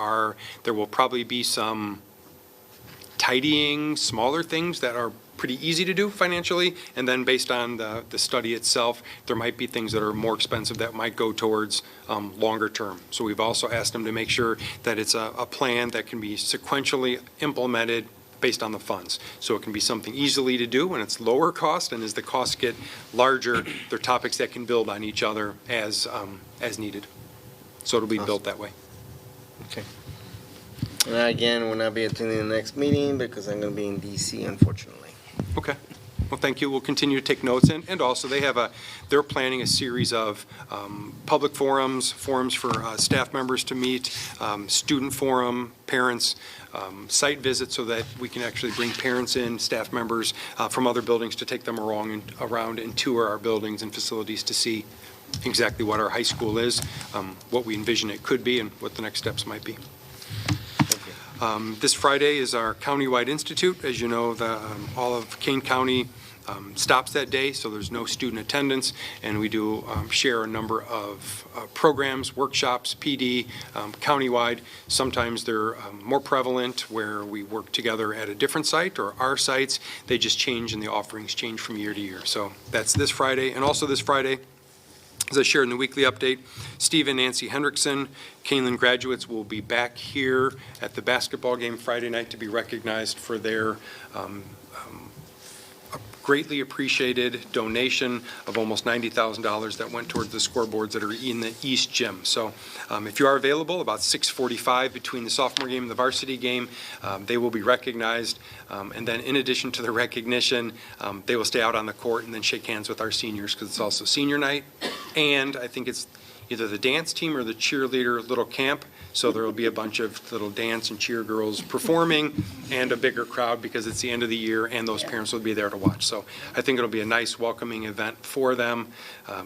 will probably be some tidying, smaller things that are pretty easy to do financially, and then based on the study itself, there might be things that are more expensive that might go towards longer term. So we've also asked them to make sure that it's a plan that can be sequentially implemented based on the funds. So it can be something easily to do when it's lower cost, and as the costs get larger, they're topics that can build on each other as needed. So it'll be built that way. Okay. And I, again, will not be attending the next meeting because I'm going to be in DC, unfortunately. Okay. Well, thank you. We'll continue to take notes. And also, they're planning a series of public forums for staff members to meet, student forum, parents, site visits, so that we can actually bring parents in, staff members from other buildings to take them around and tour our buildings and facilities to see exactly what our high school is, what we envision it could be, and what the next steps might be. This Friday is our countywide institute. As you know, all of Kane County stops that day, so there's no student attendance, and we do share a number of programs, workshops, PD, countywide. Sometimes they're more prevalent where we work together at a different site or our sites. They just change and the offerings change from year to year. So that's this Friday. And also this Friday, as I shared in the weekly update, Steve and Nancy Hendrickson, Kaneland graduates, will be back here at the basketball game Friday night to be recognized for their greatly appreciated donation of almost $90,000 that went towards the scoreboards that are in the East Gym. So if you are available, about 6:45 between the sophomore game and the varsity game, they will be recognized. And then in addition to the recognition, they will stay out on the court and then shake hands with our seniors, because it's also senior night. And I think it's either the dance team or the cheerleader little camp. So there will be a bunch of little dance and cheer girls performing and a bigger crowd because it's the end of the year, and those parents will be there to watch. So I think it'll be a nice welcoming event for them.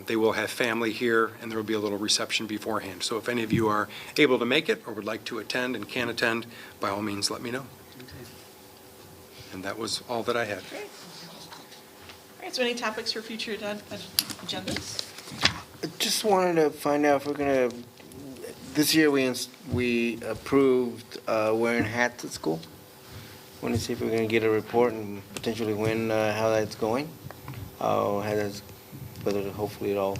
They will have family here, and there will be a little reception beforehand. So if any of you are able to make it or would like to attend and can attend, by all means, let me know. And that was all that I had. Great. All right, so any topics for future agendas? I just wanted to find out if we're going to, this year we approved wearing hats at school. Want to see if we're going to get a report and potentially when, how that's going. Whether hopefully it all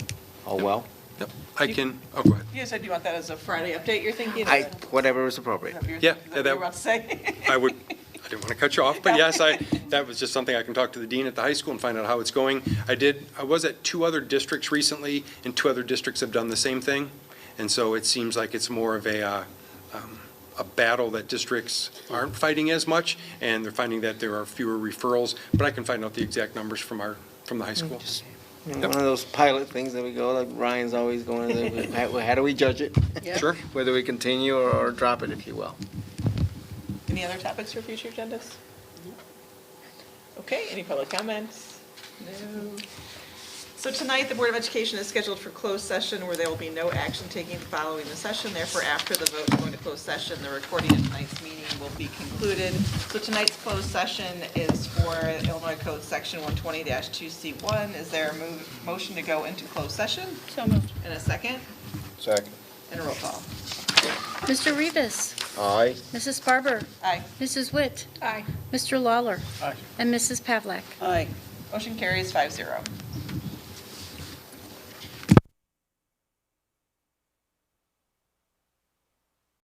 well. Yep, I can, oh, go ahead. You said you want that as a Friday update, you're thinking? Whatever is appropriate. Yeah, Is that what you were about to say? I didn't want to cut you off, but yes, that was just something I can talk to the dean at the high school and find out how it's going. I was at 2 other districts recently, and 2 other districts have done the same thing. And so it seems like it's more of a battle that districts aren't fighting as much, and they're finding that there are fewer referrals, but I can find out the exact numbers from the high school. One of those pilot things that we go, like Ryan's always going, how do we judge it? Yeah. Sure. Whether we continue or drop it, if you will. Any other topics for future agendas? Okay, any public comments? No. So tonight, the Board of Education is scheduled for closed session where there will be no action taken following the session. Therefore, after the vote to go into closed session, the recording of tonight's meeting will be concluded. So tonight's closed session is for Illinois Code Section 120-2C1. Is there a motion to go into closed session? So moved. And a second? Second. And a roll call. Mr. Rivas. Aye. Mrs. Barber. Aye. Mrs. Witt. Aye. Mr. Lawler. Aye. And Mrs. Pavlak. Aye. Motion carries 5-0.